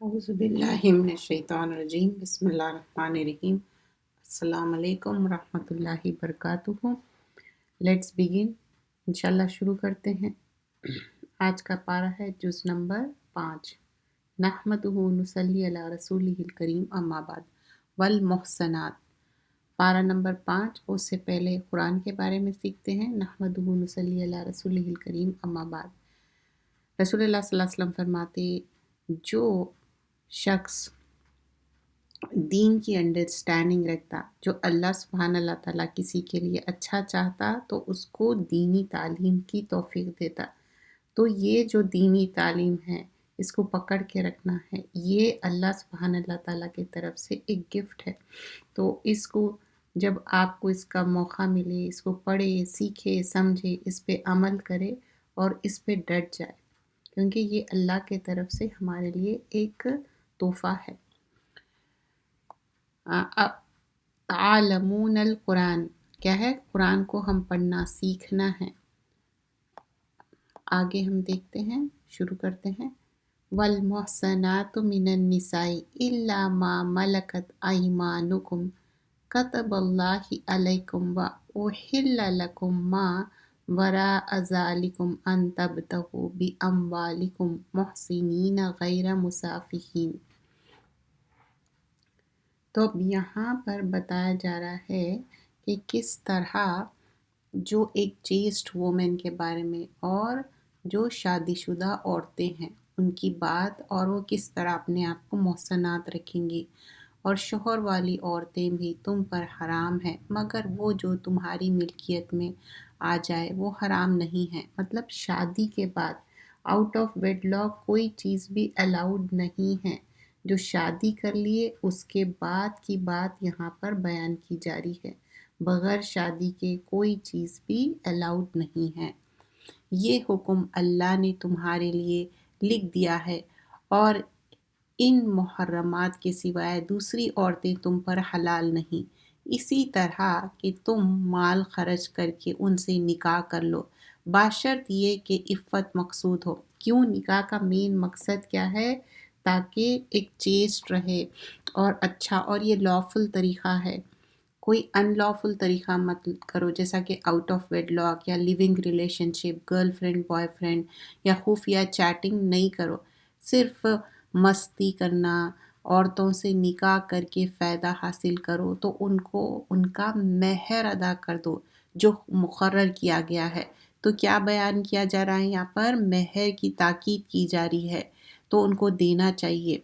اعوذ باللہ من الشیطان الرجیم بسم اللہ الرحمن الرحیم السلام علیکم ورحمۃ اللہ وبرکاتہ۔ لیٹس بگن، انشاءاللہ شروع کرتے ہیں۔ آج کا پارہ ہے جز نمبر 5، نحمدہ نصلی علی رسولہ الکریم اما بعد والمحسنات۔ پارہ نمبر 5، اس سے پہلے قرآن کے بارے میں سیکھتے ہیں۔ نحمدہ نصلی علی رسولہ الکریم اما بعد۔ رسول اللہ صلی اللہ علیہ وسلم فرماتے، جو شخص دین کی انڈرسٹینڈنگ رکھتا، جو اللہ سبحانہ اللہ تعالیٰ کسی کے لیے اچھا چاہتا تو اس کو دینی تعلیم کی توفیق دیتا۔ تو یہ جو دینی تعلیم ہے اس کو پکڑ کے رکھنا ہے، یہ اللہ سبحانہ اللہ تعالیٰ کی طرف سے ایک گفٹ ہے۔ تو اس کو جب آپ کو اس کا موقع ملے، اس کو پڑھے، سیکھے، سمجھے، اس پہ عمل کرے اور اس پہ ڈٹ جائے، کیونکہ یہ اللہ کی طرف سے ہمارے لیے ایک تحفہ ہے۔ تعلمون القرآن کیا ہے؟ قرآن کو ہم پڑھنا سیکھنا ہے۔ آگے ہم دیکھتے ہیں، شروع کرتے ہیں۔ والمحصنات من النساء الا ما ملکت ایمانکم کتب اللہ علیکم واحل لکم ما وراء ذلکم ان تبتغوا باموالکم محسنین غیر مسافحین۔ تو اب یہاں پر بتایا جا رہا ہے کہ کس طرح جو ایک چیسٹ وومن کے بارے میں اور جو شادی شدہ عورتیں ہیں ان کی بات، اور وہ کس طرح اپنے آپ کو محسنات رکھیں گی، اور شوہر والی عورتیں بھی تم پر حرام ہیں مگر وہ جو تمہاری ملکیت میں آ جائے وہ حرام نہیں ہے۔ مطلب شادی کے بعد آؤٹ آف ویڈ لاک کوئی چیز بھی الاؤڈ نہیں ہے۔ جو شادی کر لیے اس کے بعد کی بات یہاں پر بیان کی جا رہی ہے، بغیر شادی کے کوئی چیز بھی الاؤڈ نہیں ہے۔ یہ حکم اللہ نے تمہارے لیے لکھ دیا ہے، اور ان محرمات کے سوائے دوسری عورتیں تم پر حلال نہیں، اسی طرح کہ تم مال خرچ کر کے ان سے نکاح کر لو، باشرط یہ کہ عفت مقصود ہو۔ کیوں نکاح کا مین مقصد کیا ہے؟ تاکہ ایک چیسٹ رہے اور اچھا، اور یہ لافل طریقہ ہے، کوئی ان لافل طریقہ مت کرو، جیسا کہ آؤٹ آف ویڈ لاک یا لیونگ ریلیشن شپ، گرل فرینڈ بوائے فرینڈ یا خفیہ چیٹنگ نہیں کرو۔ صرف مستی کرنا، عورتوں سے نکاح کر کے فائدہ حاصل کرو تو ان کو ان کا مہر ادا کر دو جو مقرر کیا گیا ہے۔ تو کیا بیان کیا جا رہا ہے یہاں پر؟ مہر کی تاکید کی جا رہی ہے، تو ان کو دینا چاہیے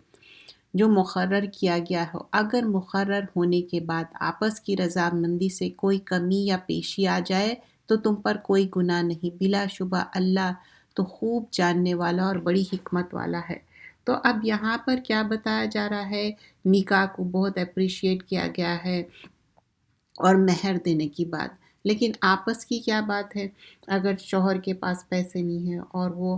جو مقرر کیا گیا ہو۔ اگر مقرر ہونے کے بعد آپس کی رضامندی سے کوئی کمی یا پیشی آ جائے تو تم پر کوئی گناہ نہیں، بلا شبہ اللہ تو خوب جاننے والا اور بڑی حکمت والا ہے۔ تو اب یہاں پر کیا بتایا جا رہا ہے؟ نکاح کو بہت اپریشیٹ کیا گیا ہے اور مہر دینے کی بات، لیکن آپس کی کیا بات ہے؟ اگر شوہر کے پاس پیسے نہیں ہیں اور وہ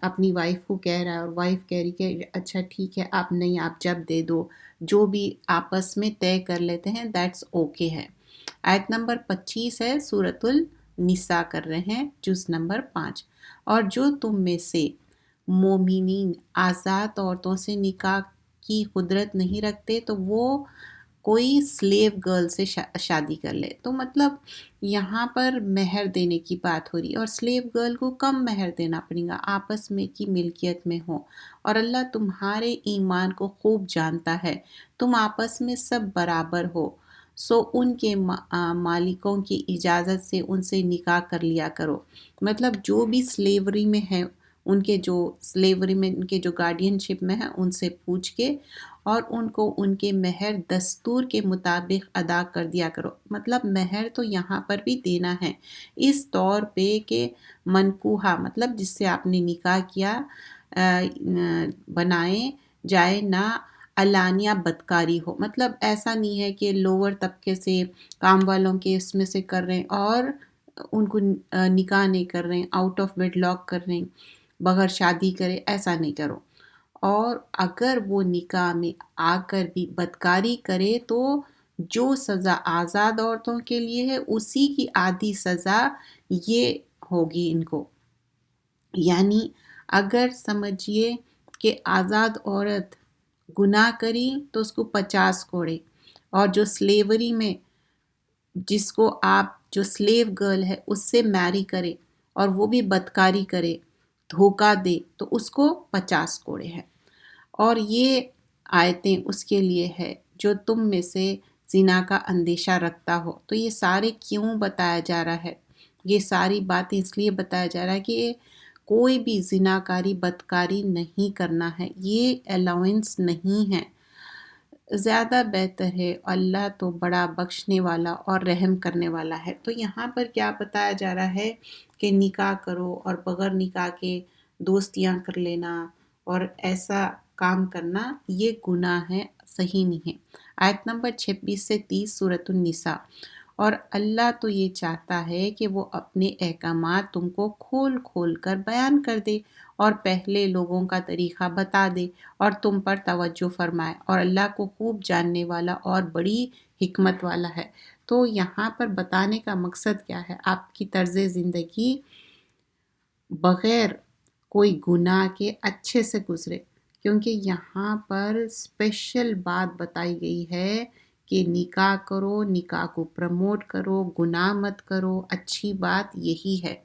اپنی وائف کو کہہ رہا ہے اور وائف کہہ رہی کہ اچھا ٹھیک ہے آپ نہیں، آپ جب دے دو، جو بھی آپس میں طے کر لیتے ہیں دیٹس اوکے ہے۔ آیت نمبر 25 ہے، سورۃ النساء کر رہے ہیں، جز نمبر 5۔ اور جو تم میں سے مومنین آزاد عورتوں سے نکاح کی قدرت نہیں رکھتے تو وہ کوئی سلیو گرل سے شادی کر لے۔ تو مطلب یہاں پر مہر دینے کی بات ہو رہی ہے، اور سلیو گرل کو کم مہر دینا پڑے گا، آپس میں کی ملکیت میں ہو، اور اللہ تمہارے ایمان کو خوب جانتا ہے، تم آپس میں سب برابر ہو، سو ان کے مالکوں کی اجازت سے ان سے نکاح کر لیا کرو۔ مطلب جو بھی سلیوری میں ہے، ان کے جو سلیوری میں، ان کے جو گارڈین شپ میں ہے، ان سے پوچھ کے اور ان کو ان کے مہر دستور کے مطابق ادا کر دیا کرو۔ مطلب مہر تو یہاں پر بھی دینا ہے، اس طور پہ کہ منکوحہ مطلب جس سے آپ نے نکاح کیا بنائے جائے نہ علانیہ بدکاری ہو۔ مطلب ایسا نہیں ہے کہ لوور طبقے سے کام والوں کے اس میں سے کر رہے ہیں اور ان کو نکاح نہیں کر رہے ہیں، آؤٹ آف ویڈ لاک کر رہے ہیں، بغیر شادی کرے، ایسا نہیں کرو۔ اور اگر وہ نکاح میں آ کر بھی بدکاری کرے تو جو سزا آزاد عورتوں کے لیے ہے اسی کی آدھی سزا یہ ہوگی ان کو۔ یعنی اگر سمجھیے کہ آزاد عورت گناہ کری تو اس کو 50 کوڑے، اور جو سلیوری میں جس کو آپ جو سلیو گرل ہے اس سے میری کرے اور وہ بھی بدکاری کرے، دھوکہ دے، تو اس کو 50 کوڑے ہیں۔ اور یہ آیتیں اس کے لیے ہے جو تم میں سے زنا کا اندیشہ رکھتا ہو۔ تو یہ سارے کیوں بتایا جا رہا ہے؟ یہ ساری باتیں اس لیے بتایا جا رہا ہے کہ کوئی بھی زناکاری بدکاری نہیں کرنا ہے، یہ الاؤنس نہیں ہے۔ زیادہ بہتر ہے، اللہ تو بڑا بخشنے والا اور رحم کرنے والا ہے۔ تو یہاں پر کیا بتایا جا رہا ہے کہ نکاح کرو اور بغیر نکاح کے دوستیاں کر لینا اور ایسا کام کرنا یہ گناہ ہے، صحیح نہیں ہے۔ آیت نمبر 26 سے 30 سورۃ النساء۔ اور اللہ تو یہ چاہتا ہے کہ وہ اپنے احکامات تم کو کھول کھول کر بیان کر دے اور پہلے لوگوں کا طریقہ بتا دے اور تم پر توجہ فرمائے، اور اللہ کو خوب جاننے والا اور بڑی حکمت والا ہے۔ تو یہاں پر بتانے کا مقصد کیا ہے؟ آپ کی طرز زندگی بغیر کوئی گناہ کے اچھے سے گزرے، کیونکہ یہاں پر اسپیشل بات بتائی گئی ہے کہ نکاح کرو، نکاح کو پروموٹ کرو، گناہ مت کرو، اچھی بات یہی ہے۔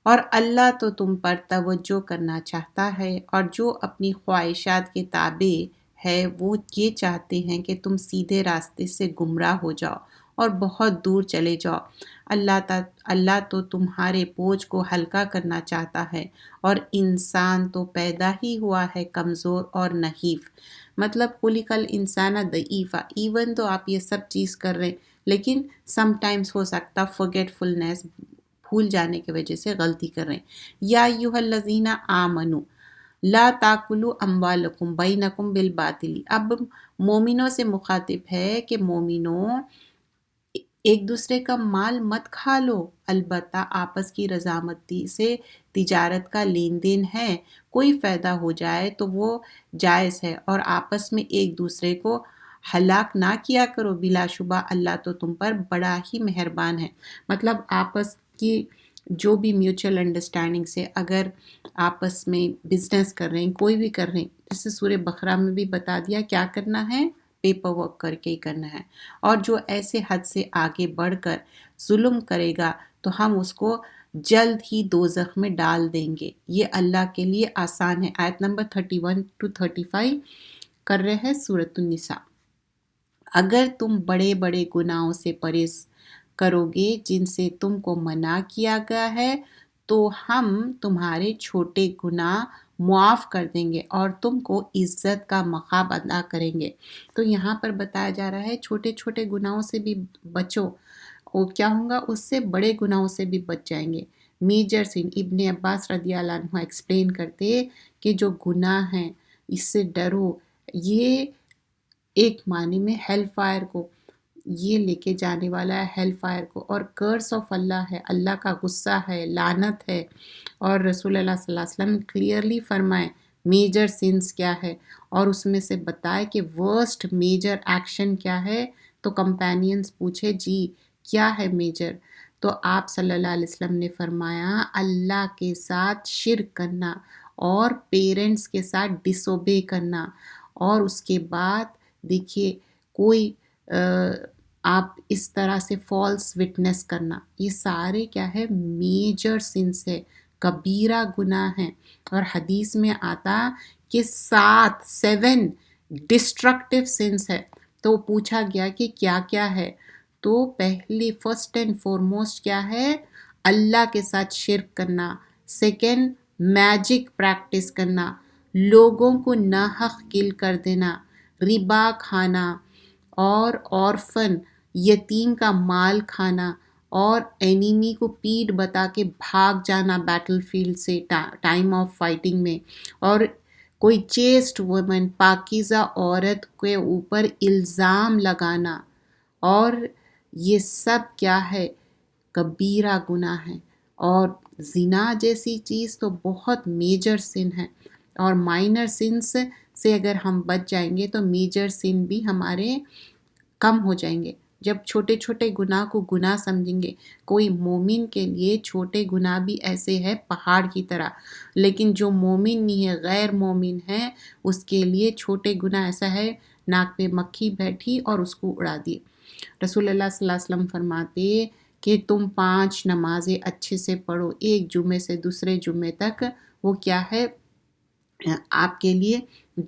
اور اللہ تو تم پر توجہ کرنا چاہتا ہے، اور جو اپنی خواہشات کے تابع ہے وہ یہ چاہتے ہیں کہ تم سیدھے راستے سے گمراہ ہو جاؤ اور بہت دور چلے جاؤ۔ اللہ تو تمہارے بوجھ کو ہلکا کرنا چاہتا ہے، اور انسان تو پیدا ہی ہوا ہے کمزور اور نحیف۔ مطلب خلق الانسان ضعیفا، ایون تو آپ یہ سب چیز کر رہے ہیں لیکن سم ٹائمز ہو سکتا forgetfulness، بھول جانے کی وجہ سے غلطی کر رہے ہیں۔ یا ایھا الذین آمنوا لا تاکلوا اموالکم بینکم بالباطل۔ اب مومنوں سے مخاطب ہے کہ مومنوں ایک دوسرے کا مال مت کھا لو، البتہ آپس کی رضامندی سے تجارت کا لین دین ہے، کوئی فائدہ ہو جائے تو وہ جائز ہے، اور آپس میں ایک دوسرے کو ہلاک نہ کیا کرو، بلا شبہ اللہ تو تم پر بڑا ہی مہربان ہے۔ مطلب آپس کی جو بھی میوچل انڈرسٹینڈنگ سے اگر آپس میں بزنس کر رہے ہیں، کوئی بھی کر رہے ہیں، جیسے سورہ بقرہ میں بھی بتا دیا کیا کرنا ہے، پیپر ورک کر کے ہی کرنا ہے۔ اور جو ایسے حد سے آگے بڑھ کر ظلم کرے گا تو ہم اس کو جلد ہی دوزخ میں ڈال دیں گے، یہ اللہ کے لیے آسان ہے۔ آیت نمبر 31 to 35 کر رہے ہیں سورۃ النساء۔ اگر تم بڑے بڑے گناہوں سے پرہیز کرو گے جن سے تم کو منع کیا گیا ہے تو ہم تمہارے چھوٹے گناہ معاف کر دیں گے اور تم کو عزت کا مقام ادا کریں گے۔ تو یہاں پر بتایا جا رہا ہے چھوٹے چھوٹے گناہوں سے بھی بچو، وہ کیا ہوگا، اس سے بڑے گناہوں سے بھی بچ جائیں گے۔ میجر سن، ابن عباس رضی اللہ عنہ ایکسپلین کرتے کہ جو گناہ ہیں اس سے ڈرو، یہ ایک معنی میں ہیل فائر کو یہ لے کے جانے والا ہے، ہیل فائر کو، اور کرس آف اللہ ہے، اللہ کا غصہ ہے، لعنت ہے۔ اور رسول اللہ صلی اللہ علیہ وسلم کلیئرلی فرمائے میجر سنس کیا ہے، اور اس میں سے بتائے کہ ورسٹ میجر ایکشن کیا ہے۔ تو کمپینینز پوچھے جی کیا ہے میجر، تو آپ صلی اللہ علیہ وسلم نے فرمایا اللہ کے ساتھ شرک کرنا اور پیرنٹس کے ساتھ ڈس اوبے کرنا، اور اس کے بعد دیکھیے کوئی آپ اس طرح سے فالس وٹنس کرنا، یہ سارے کیا ہے، میجر سنس ہے، کبیرہ گناہ ہیں۔ اور حدیث میں آتا کہ 7 ڈسٹرکٹیو سنس ہے۔ تو پوچھا گیا کہ کیا کیا ہے، تو پہلی فرسٹ اینڈ فورموسٹ کیا ہے، اللہ کے ساتھ شرک کرنا، سیکنڈ میجک پریکٹس کرنا، لوگوں کو ناحق کل کر دینا، ربا کھانا، اور آرفن یتیم کا مال کھانا، اور اینیمی کو پیٹھ بتا کے بھاگ جانا بیٹل فیلڈ سے ٹائم آف فائٹنگ میں، اور کوئی چیسٹ وومن پاکیزہ عورت کے اوپر الزام لگانا، اور یہ سب کیا ہے، کبیرہ گناہ ہے۔ اور زنا جیسی چیز تو بہت میجر سن ہے، اور مائنر سنس سے اگر ہم بچ جائیں گے تو میجر سن بھی ہمارے کم ہو جائیں گے۔ جب چھوٹے چھوٹے گناہ کو گناہ سمجھیں گے. کوئی مومن کے لیے چھوٹے گناہ بھی ایسے ہیں پہاڑ کی طرح، لیکن جو مومن نہیں ہے، غیر مومن ہے، اس کے لیے چھوٹے گناہ ایسا ہے ناک پہ مکھی بیٹھی اور اس کو اڑا دی. رسول اللہ صلی اللہ علیہ وسلم فرماتے کہ تم 5 نمازیں اچھے سے پڑھو ایک جمعے سے دوسرے جمعے تک، وہ کیا ہے آپ کے لیے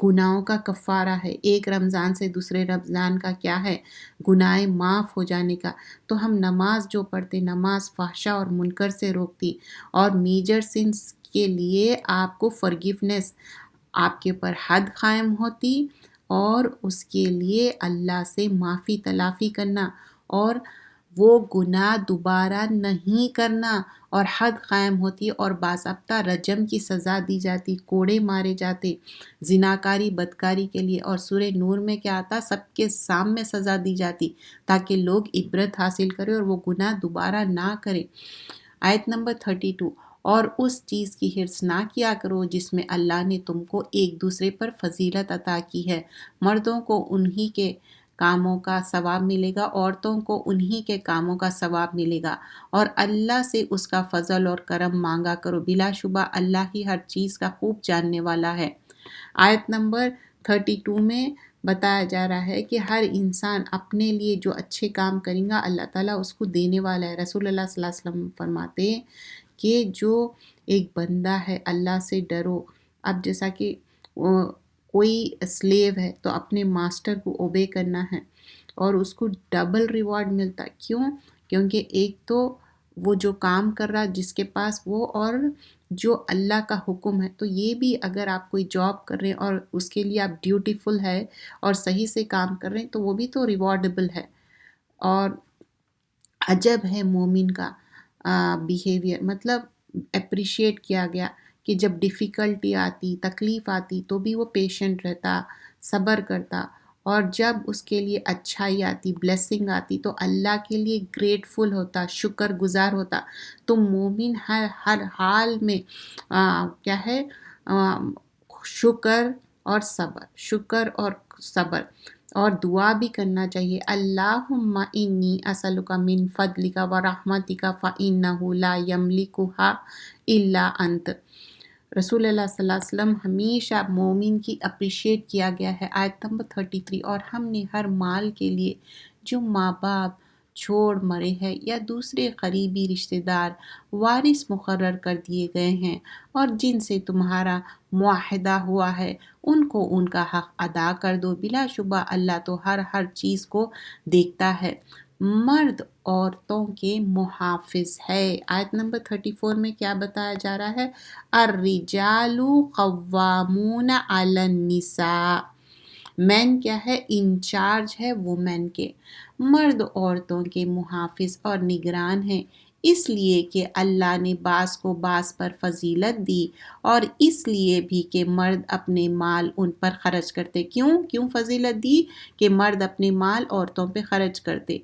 گناہوں کا کفارہ ہے. ایک رمضان سے دوسرے رمضان کا کیا ہے گناہ معاف ہو جانے کا. تو ہم نماز جو پڑھتے، نماز فحشا اور منکر سے روکتی اور میجر سنس کے لیے آپ کو فرگیونیس، آپ کے اوپر حد قائم ہوتی اور اس کے لیے اللہ سے معافی تلافی کرنا اور وہ گناہ دوبارہ نہیں کرنا، اور حد قائم ہوتی اور باضابطہ رجم کی سزا دی جاتی، کوڑے مارے جاتے زناکاری بدکاری کے لیے. اور سورہ نور میں کیا آتا، سب کے سامنے سزا دی جاتی تاکہ لوگ عبرت حاصل کریں اور وہ گناہ دوبارہ نہ کریں. آیت نمبر 32، اور اس چیز کی حرص نہ کیا کرو جس میں اللہ نے تم کو ایک دوسرے پر فضیلت عطا کی ہے. مردوں کو انہی کے کاموں کا ثواب ملے گا، عورتوں کو انہی کے کاموں کا ثواب ملے گا، اور اللہ سے اس کا فضل اور کرم مانگا کرو، بلا شبہ اللہ ہی ہر چیز کا خوب جاننے والا ہے. آیت نمبر 32 میں بتایا جا رہا ہے کہ ہر انسان اپنے لیے جو اچھے کام کرے گا اللہ تعالیٰ اس کو دینے والا ہے. رسول اللہ صلی اللہ علیہ وسلم فرماتے ہیں کہ جو ایک بندہ ہے اللہ سے ڈرو. اب جیسا کہ کوئی سلیو ہے تو اپنے ماسٹر کو اوبے کرنا ہے اور اس کو ڈبل ریوارڈ ملتا. کیوں؟ کیونکہ ایک تو وہ جو کام کر رہا جس کے پاس وہ، اور جو اللہ کا حکم ہے. تو یہ بھی اگر آپ کوئی جاب کر رہے ہیں اور اس کے لیے آپ ڈیوٹیفل ہے اور صحیح سے کام کر رہے ہیں تو وہ بھی تو ریوارڈیبل ہے. اور عجب ہے مومن کا بیہیویئر، مطلب اپریشیٹ کیا گیا کہ جب ڈیفیکلٹی آتی، تکلیف آتی تو بھی وہ پیشنٹ رہتا، صبر کرتا، اور جب اس کے لیے اچھائی آتی، بلیسنگ آتی تو اللہ کے لیے گریٹفل ہوتا، شکر گزار ہوتا. تو مومن ہر حال میں کیا ہے شکر اور صبر، شکر اور صبر، اور دعا بھی کرنا چاہیے. اللہم انی اسألک من فضلک ورحمتک فإنہ لا یملکھا الا انت. رسول اللہ صلی اللہ علیہ وسلم ہمیشہ مومن کی اپریشیٹ کیا گیا ہے. آیت نمبر 33، اور ہم نے ہر مال کے لیے جو ماں باپ چھوڑ مرے ہیں یا دوسرے قریبی رشتہ دار وارث مقرر کر دیے گئے ہیں اور جن سے تمہارا معاہدہ ہوا ہے ان کو ان کا حق ادا کر دو، بلا شبہ اللہ تو ہر چیز کو دیکھتا ہے. مرد عورتوں کے محافظ ہے. آیت نمبر 34 میں کیا بتایا جا رہا ہے، الرجال قوامون علی النساء. مین کیا ہے، انچارج ہے وومن کے. مرد عورتوں کے محافظ اور نگران ہیں، اس لیے کہ اللہ نے بعض کو بعض پر فضیلت دی، اور اس لیے بھی کہ مرد اپنے مال ان پر خرچ کرتے. کیوں فضیلت دی؟ کہ مرد اپنے مال عورتوں پہ خرچ کرتے.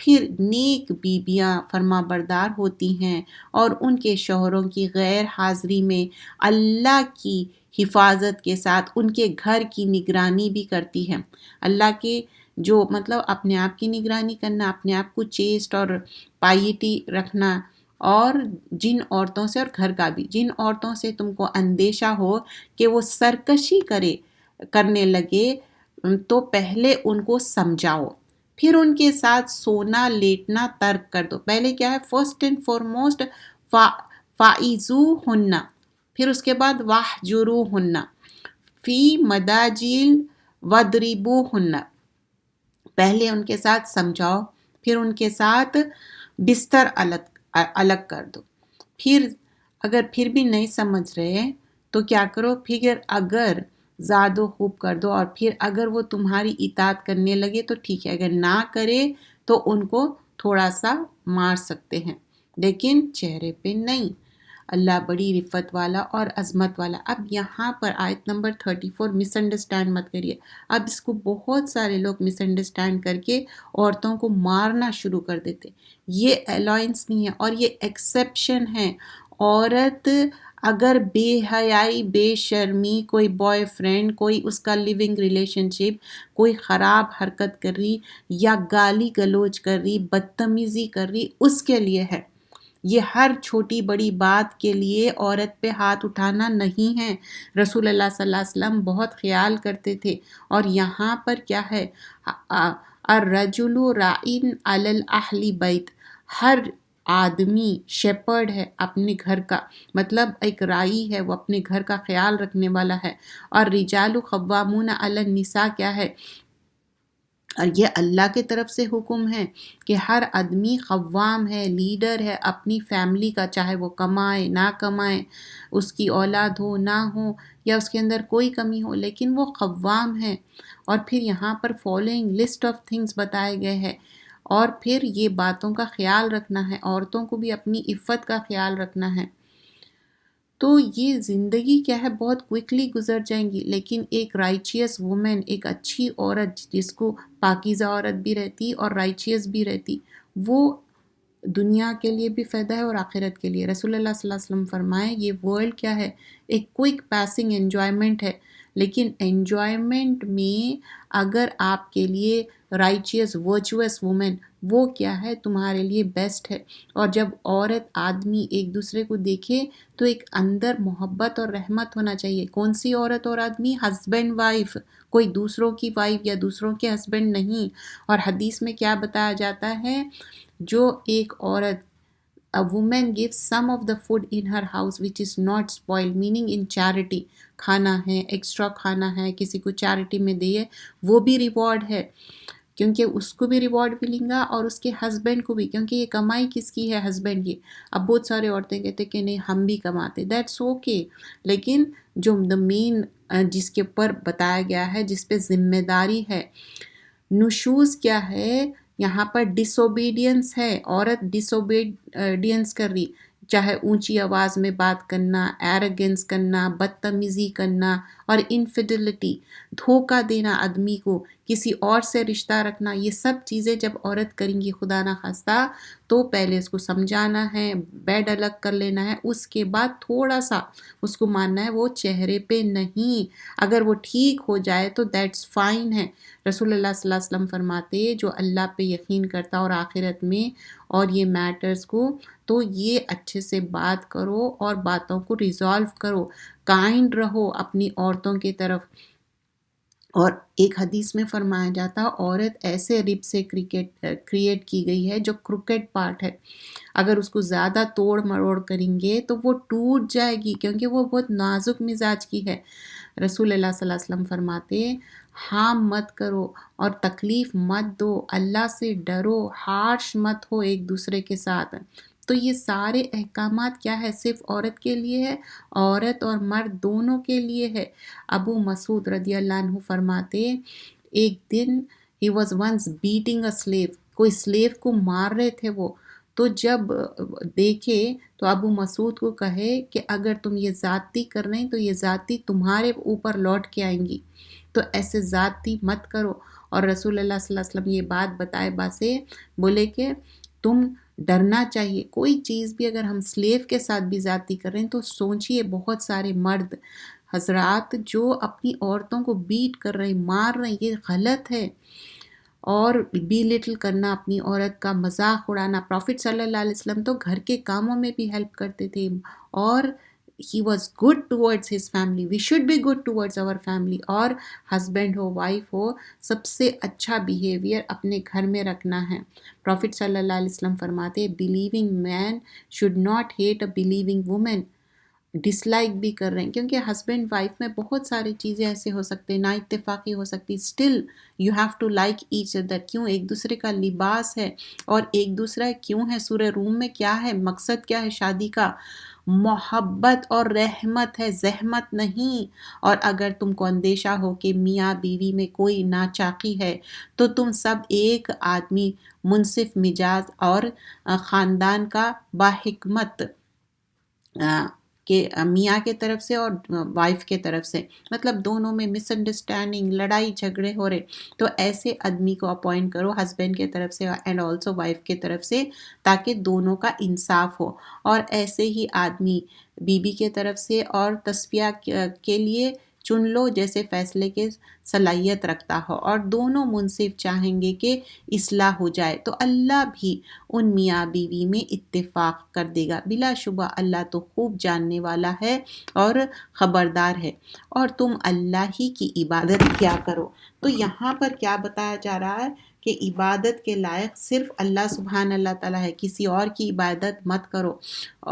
پھر نیک بیویاں فرما بردار ہوتی ہیں اور ان کے شوہروں کی غیر حاضری میں اللہ کی حفاظت کے ساتھ ان کے گھر کی نگرانی بھی کرتی ہیں. اللہ کے جو مطلب اپنے آپ کی نگرانی کرنا، اپنے آپ کو چیسٹ اور پائیٹی رکھنا، اور جن عورتوں سے، اور گھر کا بھی، جن عورتوں سے تم کو اندیشہ ہو کہ وہ سرکشی کرنے لگے تو پہلے ان کو سمجھاؤ، پھر ان کے ساتھ سونا لیٹنا ترک کر دو. پہلے کیا ہے، فرسٹ اینڈ فارموسٹ فائزوہن، پھر اس کے بعد واہجروہن فی مداجل وضربوہن. پہلے ان کے ساتھ سمجھاؤ، پھر ان کے ساتھ بستر الگ کر دو. پھر اگر پھر بھی نہیں سمجھ رہے تو کیا کرو، پھر اگر زاد و خوب کر دو، اور پھر اگر وہ تمہاری اطاعت کرنے لگے تو ٹھیک ہے، اگر نہ کرے تو ان کو تھوڑا سا مار سکتے ہیں لیکن چہرے پہ نہیں. اللہ بڑی رفت والا اور عظمت والا. اب یہاں پر آیت نمبر 34 مس انڈرسٹینڈ مت کریے. اب اس کو بہت سارے لوگ مس انڈرسٹینڈ کر کے عورتوں کو مارنا شروع کر دیتے. یہ الائنس نہیں ہے اور یہ ایکسیپشن ہے. عورت اگر بے حیائی، بے شرمی، کوئی بوائے فرینڈ، کوئی اس کا لیونگ ریلیشن شپ، کوئی خراب حرکت کر رہی یا گالی گلوچ کر رہی، بدتمیزی کر رہی، اس کے لیے ہے۔ یہ ہر چھوٹی بڑی بات کے لیے عورت پہ ہاتھ اٹھانا نہیں ہے۔ رسول اللہ صلی اللہ علیہ وسلم بہت خیال کرتے تھے۔ اور یہاں پر کیا ہے، الرجل راعٍ علی الاہل بیت، ہر آدمی شیپرڈ ہے اپنے گھر کا، مطلب ایک راعی ہے، وہ اپنے گھر کا خیال رکھنے والا ہے۔ اور رجال قوامون علی النساء کیا ہے، اور یہ اللہ کی طرف سے حکم ہے کہ ہر آدمی قوام ہے، لیڈر ہے اپنی فیملی کا، چاہے وہ کمائے نہ کمائے، اس کی اولاد ہو نہ ہو، یا اس کے اندر کوئی کمی ہو، لیکن وہ قوام ہے۔ اور پھر یہاں پر فالوئنگ لسٹ آف تھنگس بتائے گئے ہیں، اور پھر یہ باتوں کا خیال رکھنا ہے، عورتوں کو بھی اپنی عفت کا خیال رکھنا ہے۔ تو یہ زندگی کیا ہے، بہت کوئکلی گزر جائیں گی، لیکن ایک رائچیس وومن، ایک اچھی عورت جس کو پاکیزہ عورت بھی رہتی اور رائچیس بھی رہتی، وہ دنیا کے لیے بھی فائدہ ہے اور آخرت کے لیے۔ رسول اللہ صلی اللہ علیہ وسلم فرمائے یہ ورلڈ کیا ہے، ایک کوئک پاسنگ انجوائمنٹ ہے، لیکن انجوائمنٹ میں اگر آپ کے لیے رائچیس ورچوئس وومن، وہ کیا ہے تمہارے لیے بیسٹ ہے۔ اور جب عورت آدمی ایک دوسرے کو دیکھے تو ایک اندر محبت اور رحمت ہونا چاہیے۔ کون سی عورت اور آدمی؟ ہسبینڈ وائف، کوئی دوسروں کی وائف یا دوسروں کے ہسبینڈ نہیں۔ اور حدیث میں کیا بتایا جاتا ہے، جو ایک عورت a woman gives some of the food in her house which is not spoiled, meaning in charity، کھانا ہے، ایکسٹرا کھانا ہے، کسی کو چیریٹی میں دے، وہ بھی ریوارڈ ہے، کیونکہ اس کو بھی ریوارڈ ملیں گا اور اس کے ہسبینڈ کو بھی، کیونکہ یہ کمائی کس کی ہے، ہسبینڈ کی۔ اب بہت سارے عورتیں کہتے کہ نہیں ہم بھی کماتے، دیٹس اوکے، لیکن جو دا مین جس کے اوپر بتایا گیا ہے، جس پہ ذمہ داری ہے، نشوز کیا ہے، یہاں پر ڈس اوبیڈینس ہے، عورت ڈس اوبیڈینس کر رہی، چاہے اونچی آواز میں بات کرنا، ایروگنس کرنا، بدتمیزی کرنا، اور انفیڈیلٹی، دھوکہ دینا آدمی کو، کسی اور سے رشتہ رکھنا، یہ سب چیزیں جب عورت کریں گی خدا نخواستہ، تو پہلے اس کو سمجھانا ہے، بیڈ الگ کر لینا ہے، اس کے بعد تھوڑا سا اس کو ماننا ہے، وہ چہرے پہ نہیں، اگر وہ ٹھیک ہو جائے تو دیٹس فائن ہے۔ رسول اللہ صلی اللہ علیہ وسلم فرماتے جو اللہ پہ یقین کرتا اور آخرت میں اور یہ میٹرز کو، تو یہ اچھے سے بات کرو اور باتوں کو ریزالو کرو، کائنڈ رہو اپنی عورتوں کی طرف۔ اور ایک حدیث میں فرمایا جاتا عورت ایسے رب سے کریٹ کی گئی ہے جو کروکٹ پارٹ ہے، اگر اس کو زیادہ توڑ مروڑ کریں گے تو وہ ٹوٹ جائے گی، کیونکہ وہ بہت نازک مزاج کی ہے۔ رسول اللہ صلی اللہ علیہ وسلم فرماتے ہارم مت کرو اور تکلیف مت دو، اللہ سے ڈرو، ہارش مت ہو ایک دوسرے کے ساتھ۔ تو یہ سارے احکامات کیا ہے، صرف عورت کے لیے ہے، عورت اور مرد دونوں کے لیے ہے۔ ابو مسعود رضی اللہ عنہ فرماتے ایک دن he was once beating a slave، کوئی سلیو کو مار رہے تھے وہ، تو جب دیکھے تو ابو مسعود کو کہے کہ اگر تم یہ زیادتی کر رہے ہیں تو یہ زیادتی تمہارے اوپر لوٹ کے آئیں گی، تو ایسے زیادتی مت کرو۔ اور رسول اللہ صلی اللہ علیہ وسلم یہ بات بتائے باسے بولے کہ تم ڈرنا چاہیے، کوئی چیز بھی اگر ہم سلیو کے ساتھ بھی زیادتی کر رہے ہیں تو سوچئے، بہت سارے مرد حضرات جو اپنی عورتوں کو بیٹ کر رہے ہیں، مار رہے ہیں، یہ غلط ہے۔ اور بی لٹل کرنا اپنی عورت کا، مذاق اڑانا، پروفٹ صلی اللہ علیہ وسلم تو گھر کے کاموں میں بھی ہیلپ کرتے تھے، اور he was good towards his family، we should be good towards our family۔ اور ہسبینڈ ہو وائف ہو، سب سے اچھا بیہیویئر اپنے گھر میں رکھنا ہے۔ پروفٹ صلی اللہ علیہ وسلم فرماتے believing man should not hate a believing woman، dislike بھی کر رہے ہیں، کیونکہ ہسبینڈ وائف میں بہت ساری چیزیں ایسے ہو سکتے ہیں، نا اتفاقی ہو سکتی، still you have to like each other. کیوں؟ ایک دوسرے کا لباس ہے، اور ایک دوسرا کیوں ہے، سورہ روم میں کیا ہے، مقصد کیا ہے شادی کا؟ محبت اور رحمت ہے، زحمت نہیں۔ اور اگر تم کو اندیشہ ہو کہ میاں بیوی میں کوئی ناچاقی ہے تو تم سب ایک آدمی منصف مزاج اور خاندان کا باحکمت کہ میاں کے طرف سے اور وائف کے طرف سے، مطلب دونوں میں مس انڈرسٹینڈنگ، لڑائی جھگڑے ہو رہے، تو ایسے آدمی کو اپوائنٹ کرو ہسبینڈ کے طرف سے اینڈ آلسو وائف کے طرف سے، تاکہ دونوں کا انصاف ہو۔ اور ایسے ہی آدمی بیوی کے طرف سے اور تصفیہ کے لیے چن لو جیسے فیصلے کے صلاحیت رکھتا ہو، اور دونوں منصف چاہیں گے کہ اصلاح ہو جائے تو اللہ بھی ان میاں بیوی میں اتفاق کر دے گا۔ بلا شبہ اللہ تو خوب جاننے والا ہے اور خبردار ہے، اور تم اللہ ہی کی عبادت کیا کرو۔ تو یہاں پر کیا بتایا جا رہا ہے کہ عبادت کے لائق صرف اللہ سبحان اللہ تعالیٰ ہے، کسی اور کی عبادت مت کرو،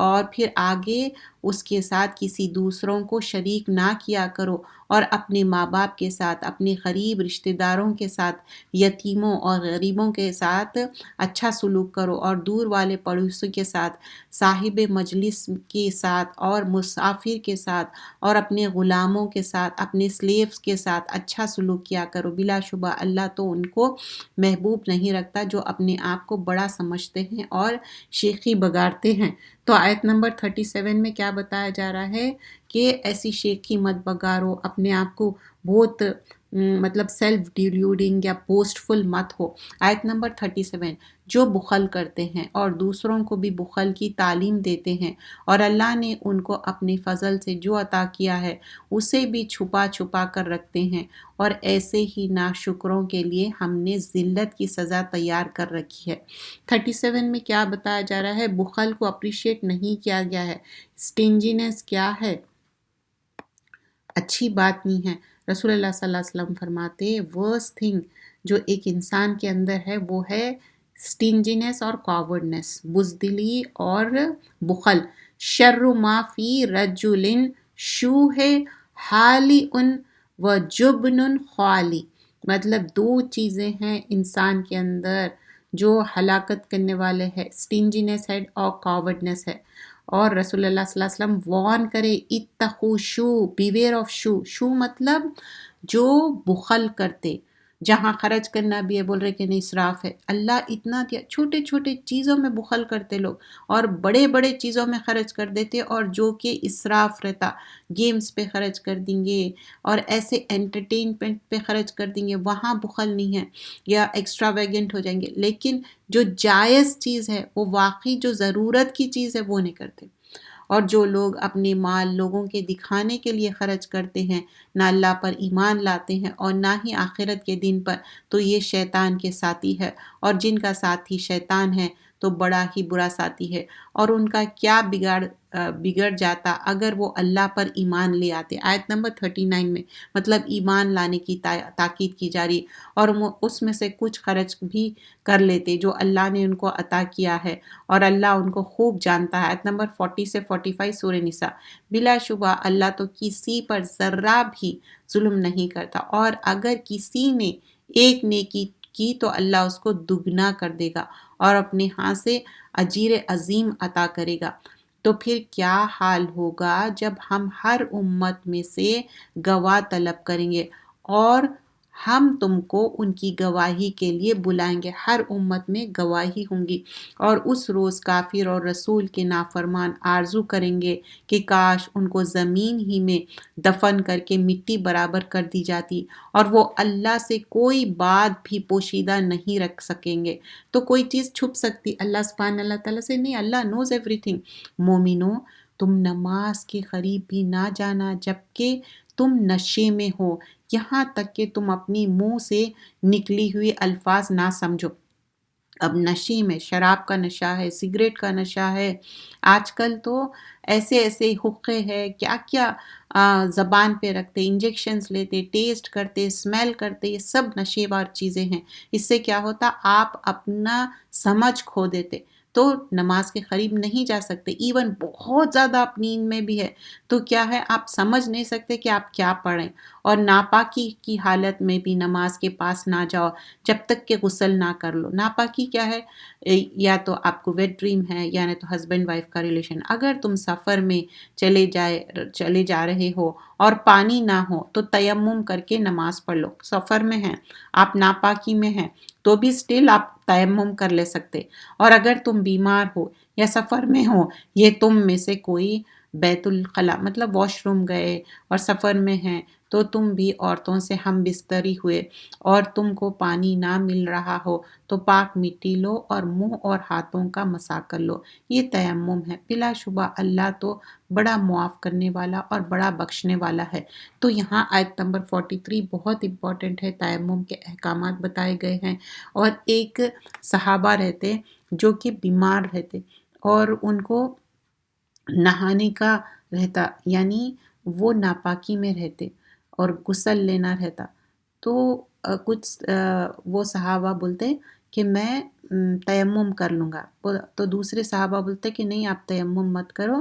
اور پھر آگے اس کے ساتھ کسی دوسروں کو شریک نہ کیا کرو، اور اپنے ماں باپ کے ساتھ، اپنے قریب رشتہ داروں کے ساتھ، یتیموں اور غریبوں کے ساتھ اچھا سلوک کرو، اور دور والے پڑوسی کے ساتھ، صاحب مجلس کے ساتھ، اور مسافر کے ساتھ، اور اپنے غلاموں کے ساتھ، اپنے سلیوز کے ساتھ اچھا سلوک کیا کرو۔ بلا شبہ اللہ تو ان کو محبوب نہیں رکھتا جو اپنے آپ کو بڑا سمجھتے ہیں اور شیخی بگاڑتے ہیں۔ تو آیت نمبر 37 میں کیا بتایا جا رہا ہے کہ ایسی شیخی مت بگاڑو، اپنے آپ کو بہت مطلب سیلف ڈیلیوڈنگ یا بوسٹ فل مت ہو۔ آیت نمبر 37، جو بخل کرتے ہیں اور دوسروں کو بھی بخل کی تعلیم دیتے ہیں، اور اللہ نے ان کو اپنے فضل سے جو عطا کیا ہے اسے بھی چھپا چھپا کر رکھتے ہیں، اور ایسے ہی ناشکروں کے لیے ہم نے ذلت کی سزا تیار کر رکھی ہے۔ 37 میں کیا بتایا جا رہا ہے؟ بخل کو اپریشیٹ نہیں کیا گیا ہے۔ سٹینجینس کیا ہے؟ اچھی بات نہیں ہے۔ رسول اللہ صلی اللہ علیہ وسلم فرماتے ورسٹ تھنگ جو ایک انسان کے اندر ہے وہ ہے سٹینجینس اور کاورڈنس، بزدلی اور بخل۔ شر ما فی رجل شوہ حالی ان و جبن خالی، مطلب دو چیزیں ہیں انسان کے اندر جو ہلاکت کرنے والے ہیں، سٹینجینس ہے اور کاورڈنس ہے۔ اور رسول اللہ صلی اللہ علیہ وسلم وارن کرے اتقوا شو، بیویئر آف شو۔ شو مطلب جو بخل کرتے، جہاں خرچ کرنا بھی ہے بول رہے کہ نہیں اسراف ہے، اللہ اتنا دیا، چھوٹے چھوٹے چیزوں میں بخل کرتے لوگ اور بڑے بڑے چیزوں میں خرچ کر دیتے، اور جو کہ اسراف رہتا، گیمز پہ خرچ کر دیں گے اور ایسے انٹرٹینمنٹ پہ خرچ کر دیں گے، وہاں بخل نہیں ہے، یا ایکسٹرا ویگنٹ ہو جائیں گے، لیکن جو جائز چیز ہے وہ واقعی جو ضرورت کی چیز ہے وہ نہیں کرتے۔ اور جو لوگ اپنے مال لوگوں کے دکھانے کے لیے خرچ کرتے ہیں، نہ اللہ پر ایمان لاتے ہیں اور نہ ہی آخرت کے دن پر، تو یہ شیطان کے ساتھی ہے، اور جن کا ساتھی شیطان ہے تو بڑا ہی برا ساتھی ہے، اور ان کا کیا بگڑ جاتا اگر وہ اللہ پر ایمان لے آتے۔ آیت نمبر 39 میں مطلب ایمان لانے کی تاکید کی جا رہی، اور اس میں سے کچھ خرچ بھی کر لیتے جو اللہ نے ان کو عطا کیا ہے، اور اللہ ان کو خوب جانتا ہے۔ آیت نمبر 40 سے 45 سورہ نساء۔ بلا شبہ اللہ تو کسی پر ذرہ بھی ظلم نہیں کرتا، اور اگر کسی نے ایک نیکی کی تو اللہ اس کو دگنا کر دے گا اور اپنے ہاں سے اجر عظیم عطا کرے گا۔ تو پھر کیا حال ہوگا جب ہم ہر امت میں سے گواہ طلب کریں گے، اور ہم تم کو ان کی گواہی کے لیے بلائیں گے۔ ہر امت میں گواہی ہوں گی، اور اس روز کافر اور رسول کے نافرمان آرزو کریں گے کہ کاش ان کو زمین ہی میں دفن کر کے مٹی برابر کر دی جاتی، اور وہ اللہ سے کوئی بات بھی پوشیدہ نہیں رکھ سکیں گے۔ تو کوئی چیز چھپ سکتی اللہ سبحانہ اللہ تعالیٰ سے؟ نہیں، اللہ نوز ایوری تھنگ۔ مومنوں، تم نماز کے قریب بھی نہ جانا جبکہ تم نشے میں ہو، یہاں تک کہ تم اپنی منہ سے نکلی ہوئی الفاظ نہ سمجھو۔ اب نشے میں شراب کا نشہ ہے، سگریٹ کا نشہ ہے، آج کل تو ایسے ایسے حقے ہے، کیا کیا زبان پہ رکھتے، انجیکشنز لیتے، ٹیسٹ کرتے، اسمیل کرتے، یہ سب نشے وار چیزیں ہیں۔ اس سے کیا ہوتا، آپ اپنا سمجھ کھو دیتے، تو نماز کے قریب نہیں جا سکتے۔ ایون بہت زیادہ آپ نیند میں بھی ہے تو کیا ہے، آپ سمجھ نہیں سکتے کہ آپ کیا پڑھیں، اور ناپاکی کی حالت میں بھی نماز کے پاس نہ جاؤ جب تک کہ غسل نہ کر لو۔ ناپاکی کیا ہے؟ یا تو آپ کو ویٹ ڈریم ہے، یعنی تو ہسبینڈ وائف کا ریلیشن۔ اگر تم سفر میں چلے جا رہے ہو اور پانی نہ ہو تو تیمم کر کے نماز پڑھ لو۔ سفر میں ہیں، آپ ناپاکی میں ہیں تو بھی سٹل آپ تیمم کر لے سکتے، اور اگر تم بیمار ہو یا سفر میں ہو، یہ تم میں سے کوئی بیت الخلا مطلب واش روم گئے اور سفر میں ہیں تو تم بھی عورتوں سے ہم بستری ہوئے اور تم کو پانی نہ مل رہا ہو تو پاک مٹی لو اور منہ اور ہاتھوں کا مسح کر لو، یہ تیمم ہے۔ بلا شبہ اللہ تو بڑا معاف کرنے والا اور بڑا بخشنے والا ہے۔ تو یہاں آیت نمبر 43 بہت امپورٹنٹ ہے، تیمم کے احکامات بتائے گئے ہیں۔ اور ایک صحابہ رہتے جو کہ بیمار رہتے اور ان کو نہانے کا رہتا، یعنی وہ ناپاکی میں رہتے اور غسل لینا رہتا، تو کچھ وہ صحابہ بولتے کہ میں تیمم کر لوں گا، تو دوسرے صحابہ بولتے کہ نہیں آپ تیمم مت کرو،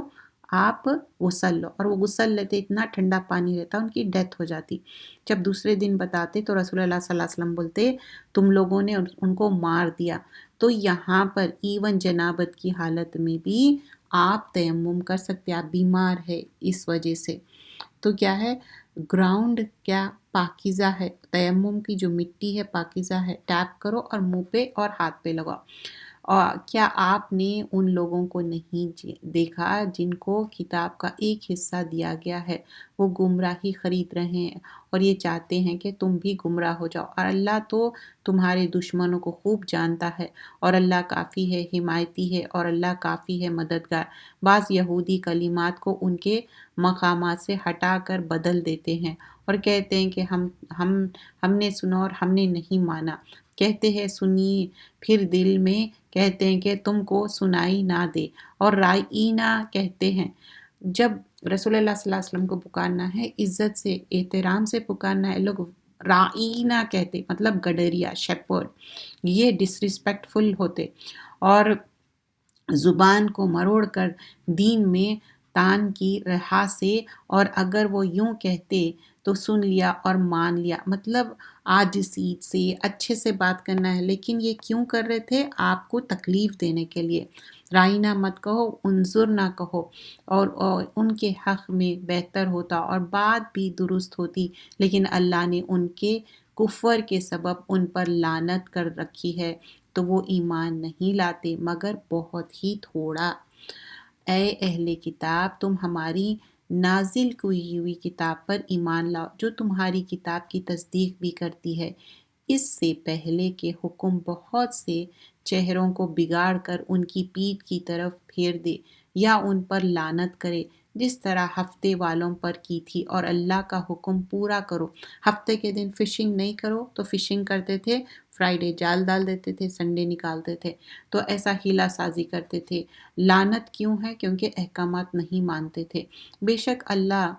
آپ غسل لو، اور وہ غسل لیتے، اتنا ٹھنڈا پانی رہتا ان کی ڈیتھ ہو جاتی۔ جب دوسرے دن بتاتے تو رسول اللہ صلی اللہ علیہ وسلم بولتے تم لوگوں نے ان کو مار دیا۔ تو یہاں پر ایون جنابت کی حالت میں بھی آپ تیمم کر سکتے، آپ بیمار ہے اس وجہ سے۔ تو کیا ہے، گراؤنڈ کیا پاکیزہ ہے، تیمم کی جو مٹی ہے پاکیزہ ہے، ٹیپ کرو اور منہ پہ اور ہاتھ پہ لگاؤ۔ اور کیا آپ نے ان لوگوں کو نہیں دیکھا جن کو کتاب کا ایک حصہ دیا گیا ہے، وہ گمراہی خرید رہے ہیں اور یہ چاہتے ہیں کہ تم بھی گمراہ ہو جاؤ، اور اللہ تو تمہارے دشمنوں کو خوب جانتا ہے، اور اللہ کافی ہے، حمایتی ہے، اور اللہ کافی ہے مددگار۔ بعض یہودی کلمات کو ان کے مقامات سے ہٹا کر بدل دیتے ہیں اور کہتے ہیں کہ ہم نے سنا اور ہم نے نہیں مانا، کہتے ہیں سنیے پھر دل میں کہتے ہیں کہ تم کو سنائی نہ دے، اور رائینا کہتے ہیں۔ جب رسول اللہ صلی اللہ علیہ وسلم کو پکارنا ہے، عزت سے احترام سے پکارنا ہے، لوگ رائینا کہتے مطلب گڈریا شیپرڈ، یہ ڈسریسپیکٹفل ہوتے اور زبان کو مروڑ کر دین میں تان کی رہا سے، اور اگر وہ یوں کہتے تو سن لیا اور مان لیا، مطلب عاجزی سے اچھے سے بات کرنا ہے، لیکن یہ کیوں کر رہے تھے؟ آپ کو تکلیف دینے کے لیے۔ رائنا مت کہو، انظر نہ کہو، اور ان کے حق میں بہتر ہوتا اور بات بھی درست ہوتی، لیکن اللہ نے ان کے کفر کے سبب ان پر لعنت کر رکھی ہے، تو وہ ایمان نہیں لاتے مگر بہت ہی تھوڑا۔ اے اہل کتاب، تم ہماری نازل کی ہوئی کتاب پر ایمان لاؤ جو تمہاری کتاب کی تصدیق بھی کرتی ہے، اس سے پہلے کہ حکم بہت سے چہروں کو بگاڑ کر ان کی پیٹھ کی طرف پھیر دے یا ان پر لعنت کرے، جس طرح ہفتے والوں پر کی تھی، اور اللہ کا حکم پورا کرو۔ ہفتے کے دن فشنگ نہیں کرو تو فشنگ کرتے تھے، فرائیڈے جال ڈال دیتے تھے، سنڈے نکالتے تھے، تو ایسا ہیلا سازی کرتے تھے۔ لعنت کیوں ہے؟ کیونکہ احکامات نہیں مانتے تھے۔ بے شک اللہ